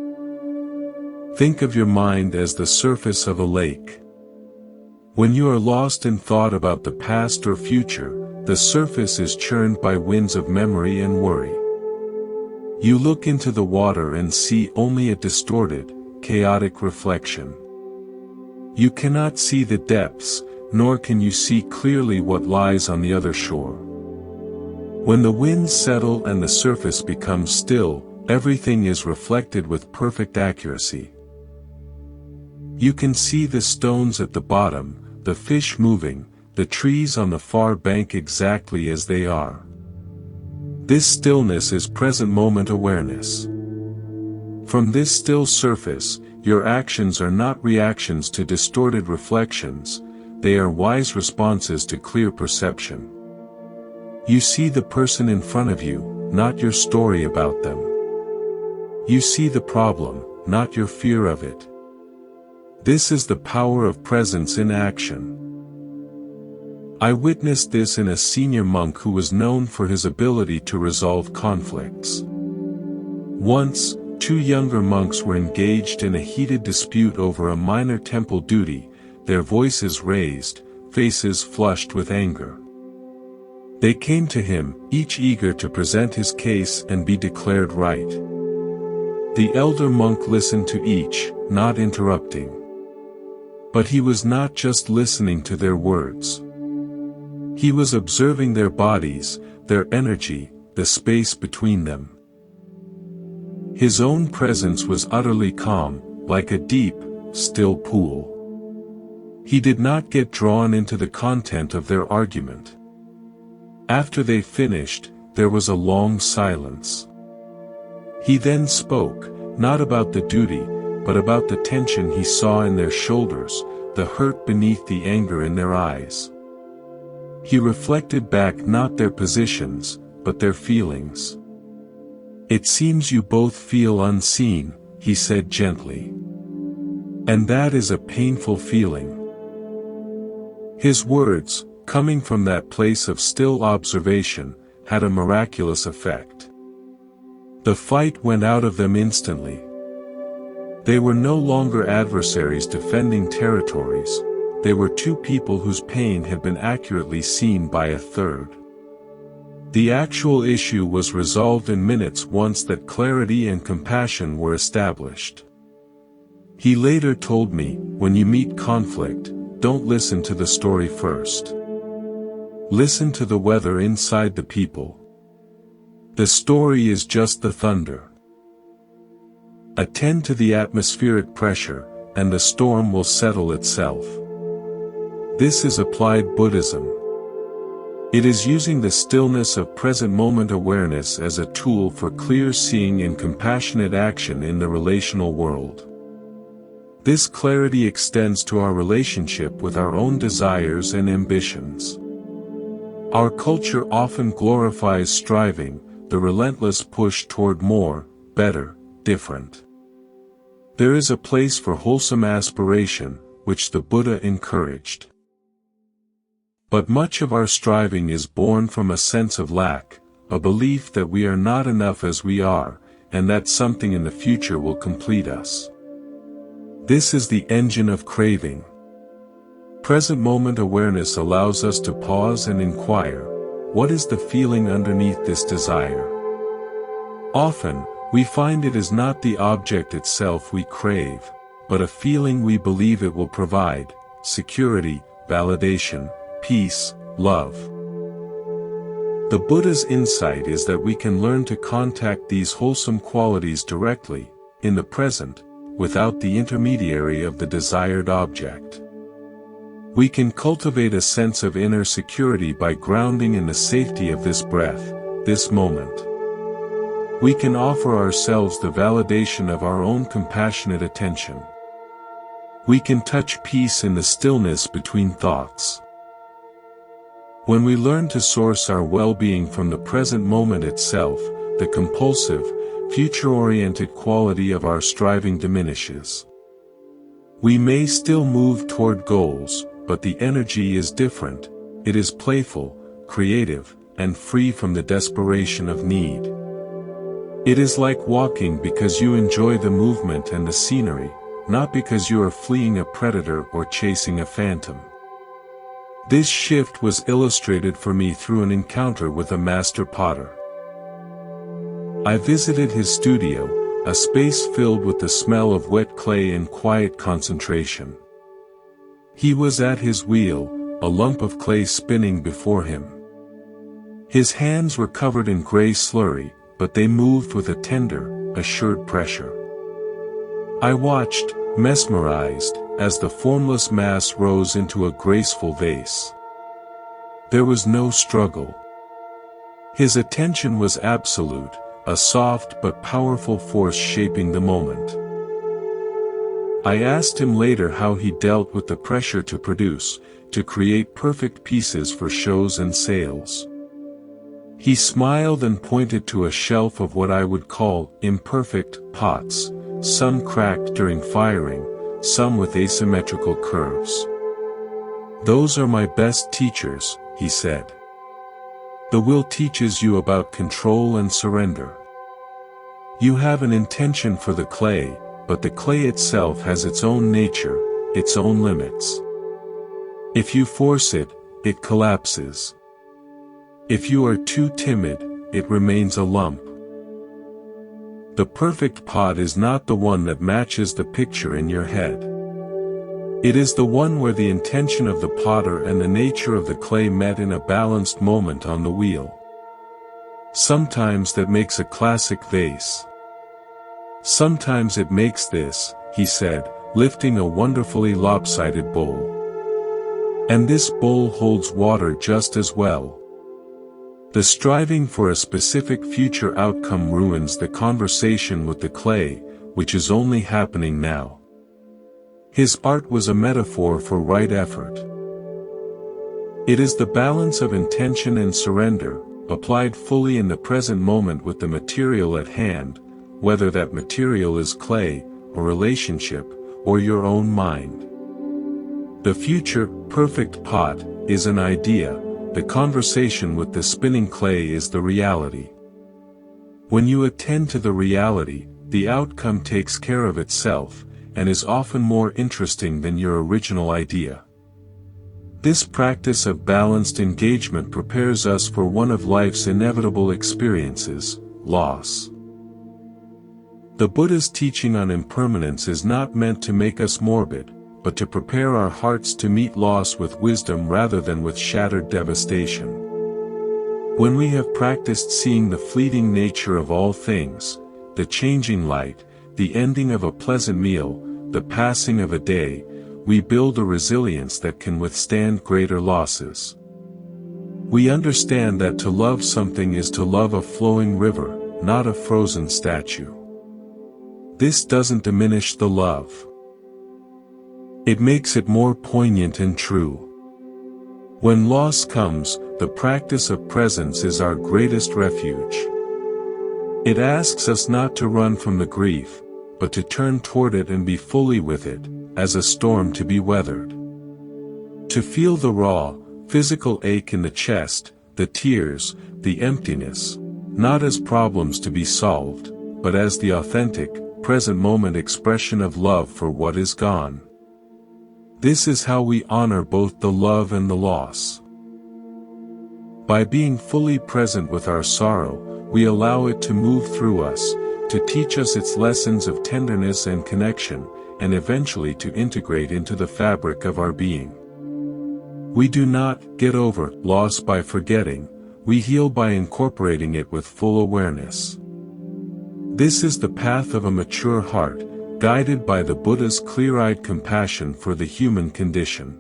Think of your mind as the surface of a lake. When you are lost in thought about the past or future, the surface is churned by winds of memory and worry. You look into the water and see only a distorted, chaotic reflection. You cannot see the depths, nor can you see clearly what lies on the other shore. When the winds settle and the surface becomes still, everything is reflected with perfect accuracy. You can see the stones at the bottom, the fish moving, the trees on the far bank exactly as they are. This stillness is present moment awareness. From this still surface, your actions are not reactions to distorted reflections, they are wise responses to clear perception. You see the person in front of you, not your story about them. You see the problem, not your fear of it. This is the power of presence in action. I witnessed this in a senior monk who was known for his ability to resolve conflicts. Once, two younger monks were engaged in a heated dispute over a minor temple duty, their voices raised, faces flushed with anger. They came to him, each eager to present his case and be declared right. The elder monk listened to each, not interrupting. But he was not just listening to their words. He was observing their bodies, their energy, the space between them. His own presence was utterly calm, like a deep, still pool. He did not get drawn into the content of their argument. After they finished, there was a long silence. He then spoke, not about the duty, but about the tension he saw in their shoulders, the hurt beneath the anger in their eyes. He reflected back not their positions, but their feelings. "It seems you both feel unseen," he said gently. "And that is a painful feeling." His words, coming from that place of still observation, had a miraculous effect. The fight went out of them instantly. They were no longer adversaries defending territories, they were two people whose pain had been accurately seen by a third. The actual issue was resolved in minutes once that clarity and compassion were established. He later told me, "When you meet conflict, don't listen to the story first. Listen to the weather inside the people. The story is just the thunder. Attend to the atmospheric pressure, and the storm will settle itself. This is applied Buddhism. It is using the stillness of present moment awareness as a tool for clear seeing and compassionate action in the relational world. This clarity extends to our relationship with our own desires and ambitions. Our culture often glorifies striving, the relentless push toward more, better, different. There is a place for wholesome aspiration, which the Buddha encouraged. But much of our striving is born from a sense of lack, a belief that we are not enough as we are, and that something in the future will complete us. This is the engine of craving. Present moment awareness allows us to pause and inquire, what is the feeling underneath this desire? Often, we find it is not the object itself we crave, but a feeling we believe it will provide: security, validation, peace, love. The Buddha's insight is that we can learn to contact these wholesome qualities directly, in the present, without the intermediary of the desired object. We can cultivate a sense of inner security by grounding in the safety of this breath, this moment. We can offer ourselves the validation of our own compassionate attention. We can touch peace in the stillness between thoughts. When we learn to source our well-being from the present moment itself, the compulsive, future-oriented quality of our striving diminishes. We may still move toward goals, but the energy is different. It is playful, creative, and free from the desperation of need. It is like walking because you enjoy the movement and the scenery, not because you are fleeing a predator or chasing a phantom. This shift was illustrated for me through an encounter with a master potter. I visited his studio, a space filled with the smell of wet clay and quiet concentration. He was at his wheel, a lump of clay spinning before him. His hands were covered in gray slurry, but they moved with a tender, assured pressure. I watched, mesmerized, as the formless mass rose into a graceful vase. There was no struggle. His attention was absolute, a soft but powerful force shaping the moment. I asked him later how he dealt with the pressure to produce, to create perfect pieces for shows and sales. He smiled and pointed to a shelf of what I would call imperfect pots, some cracked during firing, some with asymmetrical curves. "Those are my best teachers," he said. "The will teaches you about control and surrender. You have an intention for the clay, but the clay itself has its own nature, its own limits. If you force it, it collapses. If you are too timid, it remains a lump." The perfect pot is not the one that matches the picture in your head. It is the one where the intention of the potter and the nature of the clay met in a balanced moment on the wheel. Sometimes that makes a classic vase. Sometimes it makes this, he said, lifting a wonderfully lopsided bowl. And this bowl holds water just as well. The striving for a specific future outcome ruins the conversation with the clay, which is only happening now. His art was a metaphor for right effort. It is the balance of intention and surrender, applied fully in the present moment with the material at hand, whether that material is clay, a relationship, or your own mind. The future, perfect pot, is an idea. The conversation with the spinning clay is the reality. When you attend to the reality, the outcome takes care of itself, and is often more interesting than your original idea. This practice of balanced engagement prepares us for one of life's inevitable experiences, loss. The Buddha's teaching on impermanence is not meant to make us morbid, but to prepare our hearts to meet loss with wisdom rather than with shattered devastation. When we have practiced seeing the fleeting nature of all things, the changing light, the ending of a pleasant meal, the passing of a day, we build a resilience that can withstand greater losses. We understand that to love something is to love a flowing river, not a frozen statue. This doesn't diminish the love. It makes it more poignant and true. When loss comes, the practice of presence is our greatest refuge. It asks us not to run from the grief, but to turn toward it and be fully with it, as a storm to be weathered. To feel the raw, physical ache in the chest, the tears, the emptiness, not as problems to be solved, but as the authentic, present moment expression of love for what is gone. This is how we honor both the love and the loss. By being fully present with our sorrow, we allow it to move through us, to teach us its lessons of tenderness and connection, and eventually to integrate into the fabric of our being. We do not get over loss by forgetting, we heal by incorporating it with full awareness. This is the path of a mature heart, guided by the Buddha's clear-eyed compassion for the human condition.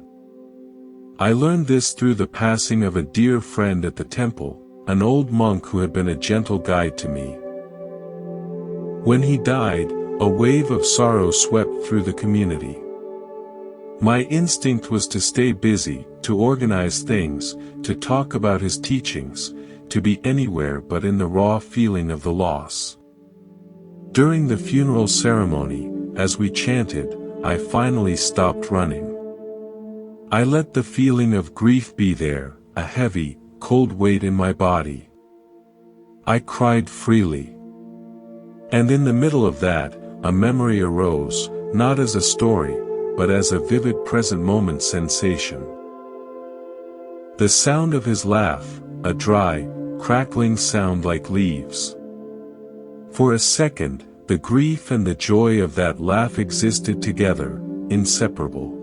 I learned this through the passing of a dear friend at the temple, an old monk who had been a gentle guide to me. When he died, a wave of sorrow swept through the community. My instinct was to stay busy, to organize things, to talk about his teachings, to be anywhere but in the raw feeling of the loss. During the funeral ceremony, as we chanted, I finally stopped running. I let the feeling of grief be there, a heavy, cold weight in my body. I cried freely. And in the middle of that, a memory arose, not as a story, but as a vivid present moment sensation. The sound of his laugh, a dry, crackling sound like leaves. For a second, the grief and the joy of that laugh existed together, inseparable.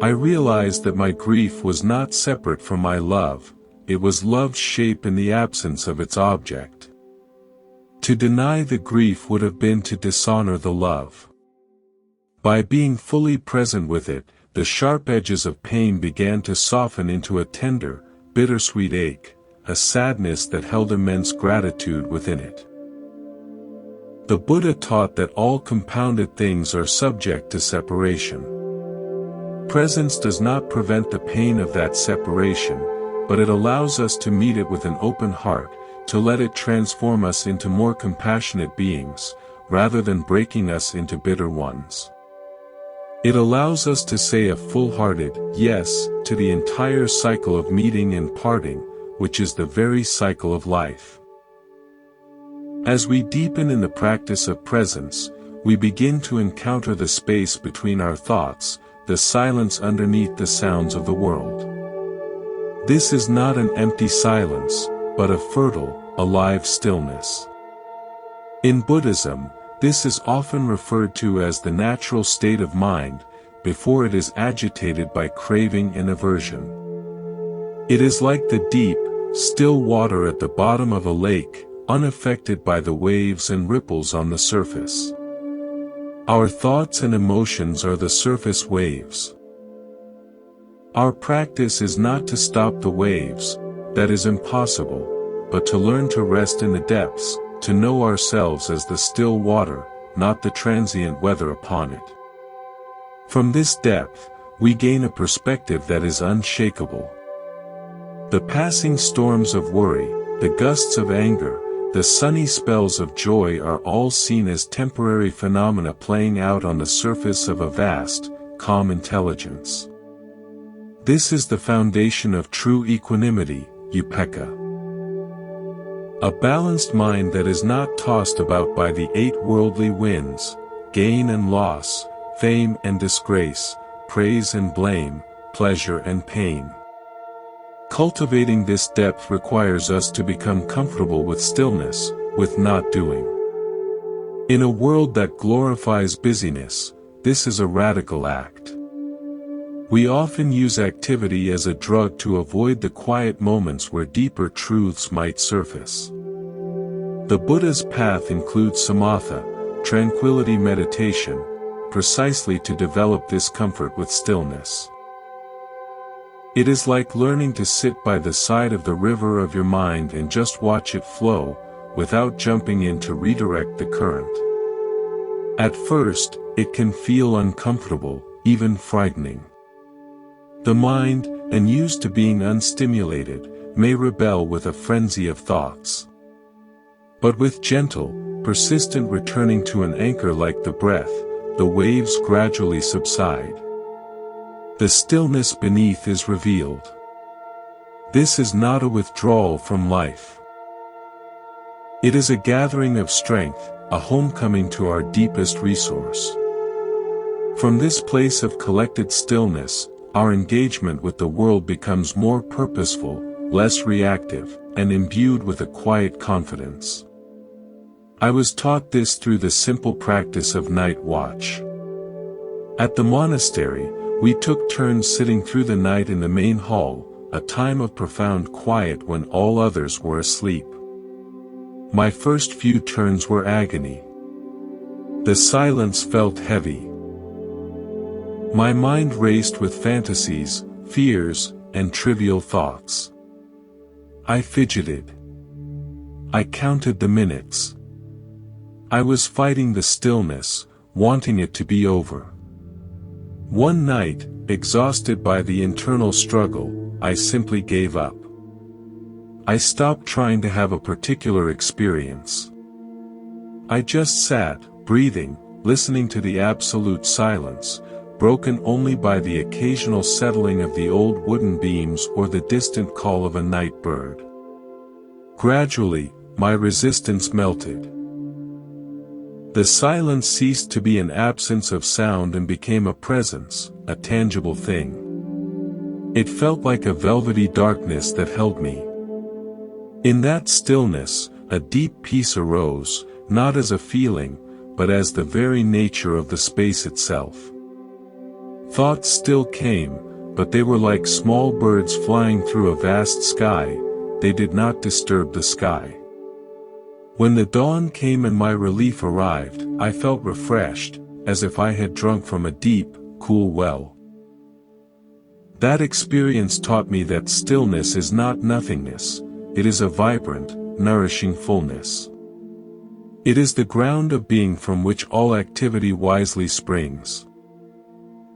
I realized that my grief was not separate from my love, it was love's shape in the absence of its object. To deny the grief would have been to dishonor the love. By being fully present with it, the sharp edges of pain began to soften into a tender, bittersweet ache, a sadness that held immense gratitude within it. The Buddha taught that all compounded things are subject to separation. Presence does not prevent the pain of that separation, but it allows us to meet it with an open heart, to let it transform us into more compassionate beings, rather than breaking us into bitter ones. It allows us to say a full-hearted yes to the entire cycle of meeting and parting, which is the very cycle of life. As we deepen in the practice of presence, we begin to encounter the space between our thoughts, the silence underneath the sounds of the world. This is not an empty silence, but a fertile, alive stillness. In Buddhism, this is often referred to as the natural state of mind, before it is agitated by craving and aversion. It is like the deep, still water at the bottom of a lake, unaffected by the waves and ripples on the surface. Our thoughts and emotions are the surface waves. Our practice is not to stop the waves, that is impossible, but to learn to rest in the depths, to know ourselves as the still water, not the transient weather upon it. From this depth, we gain a perspective that is unshakable. The passing storms of worry, the gusts of anger, the sunny spells of joy are all seen as temporary phenomena playing out on the surface of a vast, calm intelligence. This is the foundation of true equanimity, upekkha. A balanced mind that is not tossed about by the 8 worldly winds, gain and loss, fame and disgrace, praise and blame, pleasure and pain. Cultivating this depth requires us to become comfortable with stillness, with not doing. In a world that glorifies busyness, this is a radical act. We often use activity as a drug to avoid the quiet moments where deeper truths might surface. The Buddha's path includes samatha, tranquility meditation, precisely to develop this comfort with stillness. It is like learning to sit by the side of the river of your mind and just watch it flow, without jumping in to redirect the current. At first, it can feel uncomfortable, even frightening. The mind, unused to being unstimulated, may rebel with a frenzy of thoughts. But with gentle, persistent returning to an anchor like the breath, the waves gradually subside. The stillness beneath is revealed. This is not a withdrawal from life. It is a gathering of strength, a homecoming to our deepest resource. From this place of collected stillness, our engagement with the world becomes more purposeful, less reactive, and imbued with a quiet confidence. I was taught this through the simple practice of night watch. At the monastery, we took turns sitting through the night in the main hall, a time of profound quiet when all others were asleep. My first few turns were agony. The silence felt heavy. My mind raced with fantasies, fears, and trivial thoughts. I fidgeted. I counted the minutes. I was fighting the stillness, wanting it to be over. One night, exhausted by the internal struggle, I simply gave up. I stopped trying to have a particular experience. I just sat, breathing, listening to the absolute silence, broken only by the occasional settling of the old wooden beams or the distant call of a night bird. Gradually, my resistance melted. The silence ceased to be an absence of sound and became a presence, a tangible thing. It felt like a velvety darkness that held me. In that stillness, a deep peace arose, not as a feeling, but as the very nature of the space itself. Thoughts still came, but they were like small birds flying through a vast sky. They did not disturb the sky. When the dawn came and my relief arrived, I felt refreshed, as if I had drunk from a deep, cool well. That experience taught me that stillness is not nothingness, it is a vibrant, nourishing fullness. It is the ground of being from which all activity wisely springs.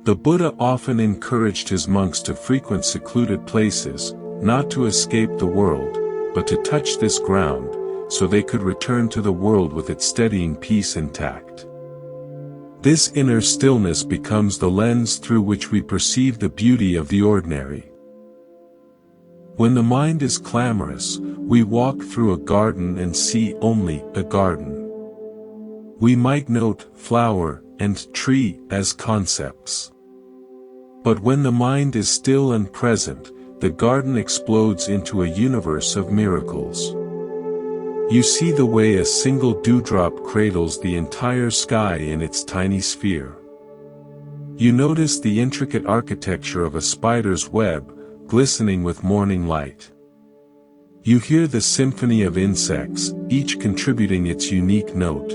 The Buddha often encouraged his monks to frequent secluded places, not to escape the world, but to touch this ground, so they could return to the world with its steadying peace intact. This inner stillness becomes the lens through which we perceive the beauty of the ordinary. When the mind is clamorous, we walk through a garden and see only a garden. We might note flower and tree as concepts. But when the mind is still and present, the garden explodes into a universe of miracles. You see the way a single dewdrop cradles the entire sky in its tiny sphere. You notice the intricate architecture of a spider's web, glistening with morning light. You hear the symphony of insects, each contributing its unique note.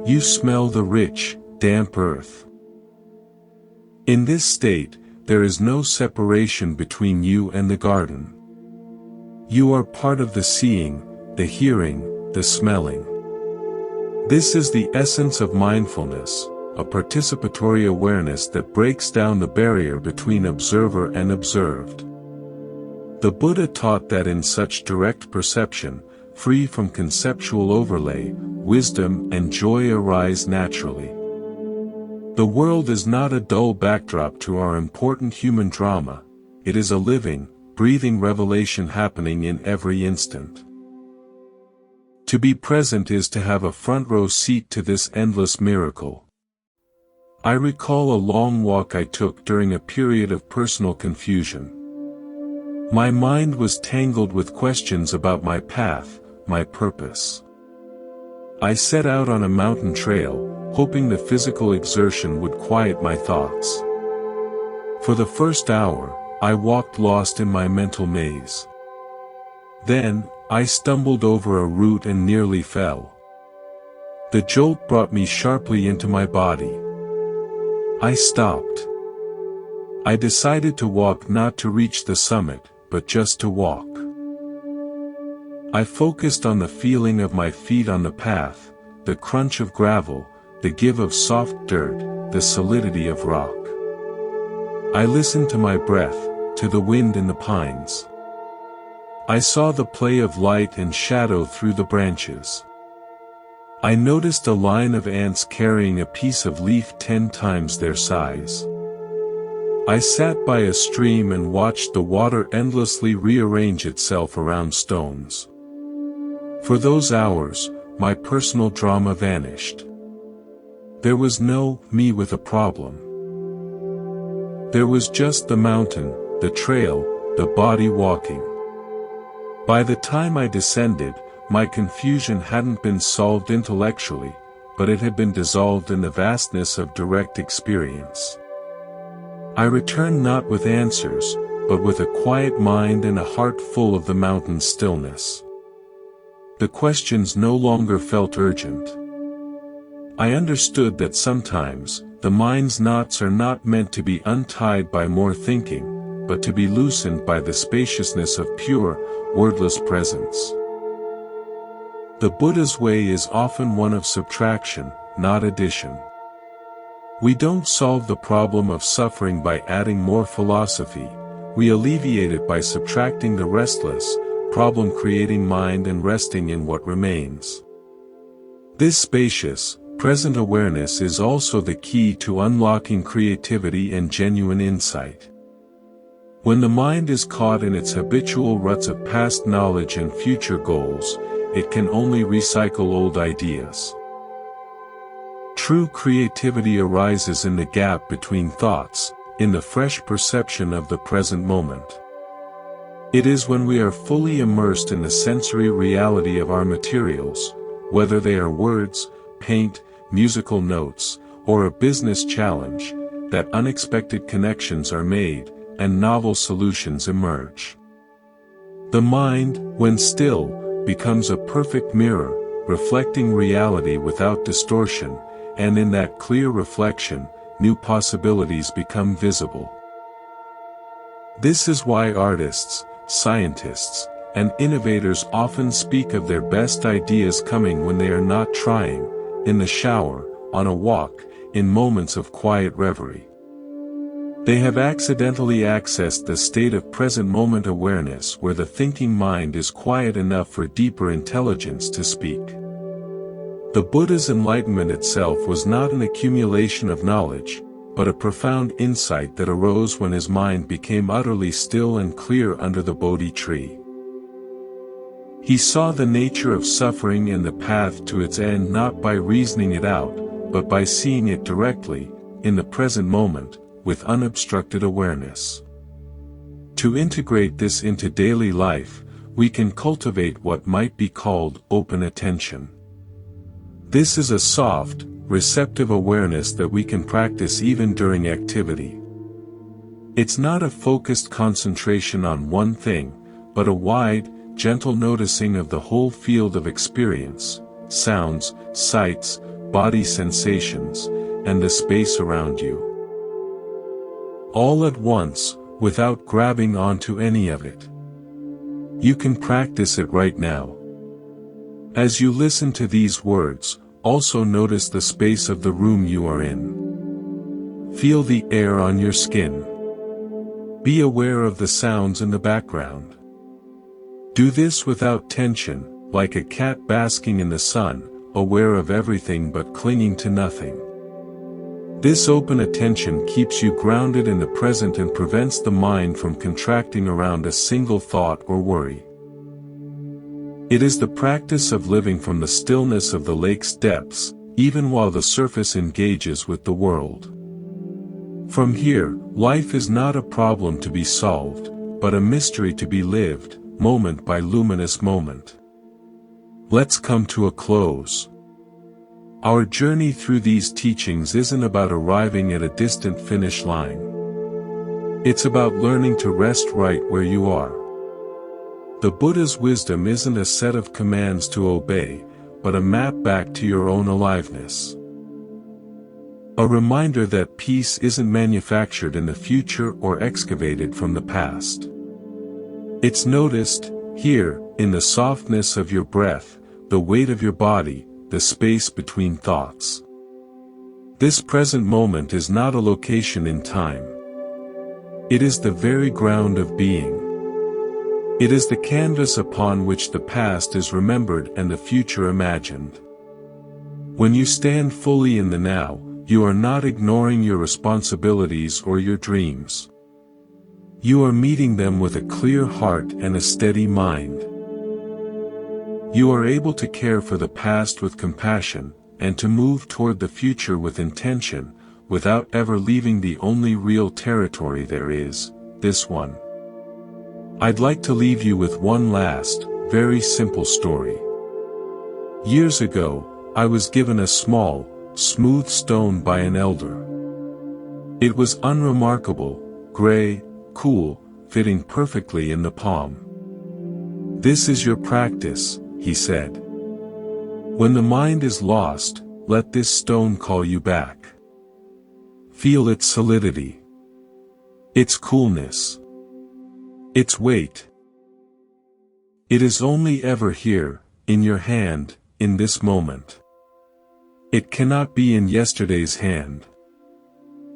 You smell the rich, damp earth. In this state, there is no separation between you and the garden. You are part of the seeing, the hearing, the smelling. This is the essence of mindfulness, a participatory awareness that breaks down the barrier between observer and observed. The Buddha taught that in such direct perception, free from conceptual overlay, wisdom and joy arise naturally. The world is not a dull backdrop to our important human drama, it is a living, breathing revelation happening in every instant. To be present is to have a front row seat to this endless miracle. I recall a long walk I took during a period of personal confusion. My mind was tangled with questions about my path, my purpose. I set out on a mountain trail, hoping the physical exertion would quiet my thoughts. For the first hour, I walked lost in my mental maze. Then, I stumbled over a root and nearly fell. The jolt brought me sharply into my body. I stopped. I decided to walk, not to reach the summit, but just to walk. I focused on the feeling of my feet on the path, the crunch of gravel, the give of soft dirt, the solidity of rock. I listened to my breath, to the wind in the pines. I saw the play of light and shadow through the branches. I noticed a line of ants carrying a piece of leaf 10 times their size. I sat by a stream and watched the water endlessly rearrange itself around stones. For those hours, my personal drama vanished. There was no me with a problem. There was just the mountain, the trail, the body walking. By the time I descended, my confusion hadn't been solved intellectually, but it had been dissolved in the vastness of direct experience. I returned not with answers, but with a quiet mind and a heart full of the mountain's stillness. The questions no longer felt urgent. I understood that sometimes, the mind's knots are not meant to be untied by more thinking, but to be loosened by the spaciousness of pure, wordless presence. The Buddha's way is often one of subtraction, not addition. We don't solve the problem of suffering by adding more philosophy, we alleviate it by subtracting the restless, problem-creating mind and resting in what remains. This spacious, present awareness is also the key to unlocking creativity and genuine insight. When the mind is caught in its habitual ruts of past knowledge and future goals, it can only recycle old ideas. True creativity arises in the gap between thoughts, in the fresh perception of the present moment. It is when we are fully immersed in the sensory reality of our materials, whether they are words, paint, musical notes, or a business challenge, that unexpected connections are made, and novel solutions emerge. The mind, when still, becomes a perfect mirror, reflecting reality without distortion, and in that clear reflection, new possibilities become visible. This is why artists, scientists, and innovators often speak of their best ideas coming when they are not trying, in the shower, on a walk, in moments of quiet reverie. They have accidentally accessed the state of present moment awareness where the thinking mind is quiet enough for deeper intelligence to speak. The Buddha's enlightenment itself was not an accumulation of knowledge, but a profound insight that arose when his mind became utterly still and clear under the Bodhi tree. He saw the nature of suffering and the path to its end not by reasoning it out, but by seeing it directly, in the present moment, with unobstructed awareness. To integrate this into daily life, we can cultivate what might be called open attention. This is a soft, receptive awareness that we can practice even during activity. It's not a focused concentration on one thing, but a wide, gentle noticing of the whole field of experience, sounds, sights, body sensations, and the space around you. All at once, without grabbing onto any of it. You can practice it right now. As you listen to these words, also notice the space of the room you are in. Feel the air on your skin. Be aware of the sounds in the background. Do this without tension, like a cat basking in the sun, aware of everything but clinging to nothing. This open attention keeps you grounded in the present and prevents the mind from contracting around a single thought or worry. It is the practice of living from the stillness of the lake's depths, even while the surface engages with the world. From here, life is not a problem to be solved, but a mystery to be lived, moment by luminous moment. Let's come to a close. Our journey through these teachings isn't about arriving at a distant finish line. It's about learning to rest right where you are. The Buddha's wisdom isn't a set of commands to obey, but a map back to your own aliveness. A reminder that peace isn't manufactured in the future or excavated from the past. It's noticed, here, in the softness of your breath, the weight of your body, the space between thoughts. This present moment is not a location in time. It is the very ground of being. It is the canvas upon which the past is remembered and the future imagined. When you stand fully in the now, you are not ignoring your responsibilities or your dreams. You are meeting them with a clear heart and a steady mind. You are able to care for the past with compassion, and to move toward the future with intention, without ever leaving the only real territory there is, this one. I'd like to leave you with one last, very simple story. Years ago, I was given a small, smooth stone by an elder. It was unremarkable, gray, cool, fitting perfectly in the palm. "This is your practice," he said. "When the mind is lost, let this stone call you back. Feel its solidity, its coolness, its weight. It is only ever here, in your hand, in this moment. It cannot be in yesterday's hand.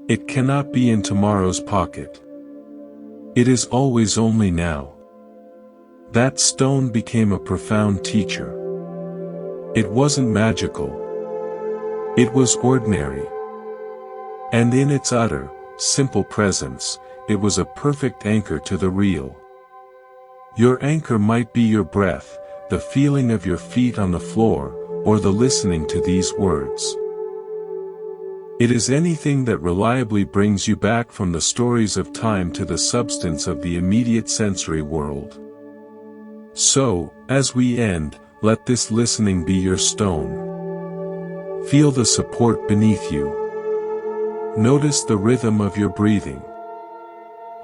It cannot be in tomorrow's pocket. It is always only now." That stone became a profound teacher. It wasn't magical. It was ordinary. And in its utter, simple presence, it was a perfect anchor to the real. Your anchor might be your breath, the feeling of your feet on the floor, or the listening to these words. It is anything that reliably brings you back from the stories of time to the substance of the immediate sensory world. So, as we end, let this listening be your stone. Feel the support beneath you. Notice the rhythm of your breathing.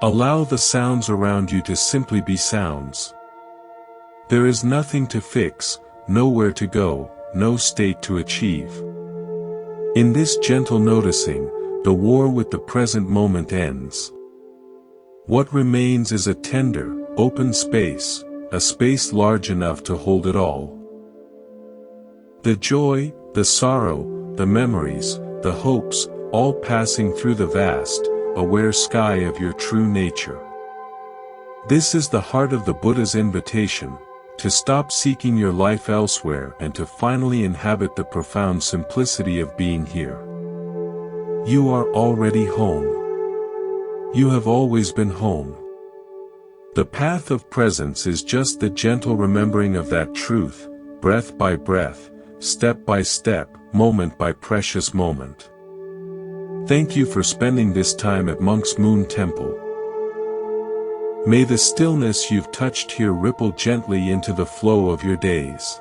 Allow the sounds around you to simply be sounds. There is nothing to fix, nowhere to go, no state to achieve. In this gentle noticing, the war with the present moment ends. What remains is a tender, open space, a space large enough to hold it all. The joy, the sorrow, the memories, the hopes, all passing through the vast, aware sky of your true nature. This is the heart of the Buddha's invitation, to stop seeking your life elsewhere and to finally inhabit the profound simplicity of being here. You are already home. You have always been home. The path of presence is just the gentle remembering of that truth, breath by breath, step by step, moment by precious moment. Thank you for spending this time at Monk's Moon Temple. May the stillness you've touched here ripple gently into the flow of your days.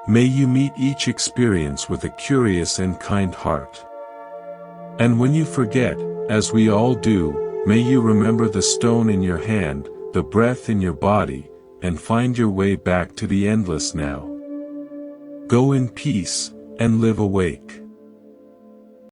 May you meet each experience with a curious and kind heart. And when you forget, as we all do, may you remember the stone in your hand, the breath in your body, and find your way back to the endless now. Go in peace, and live awake.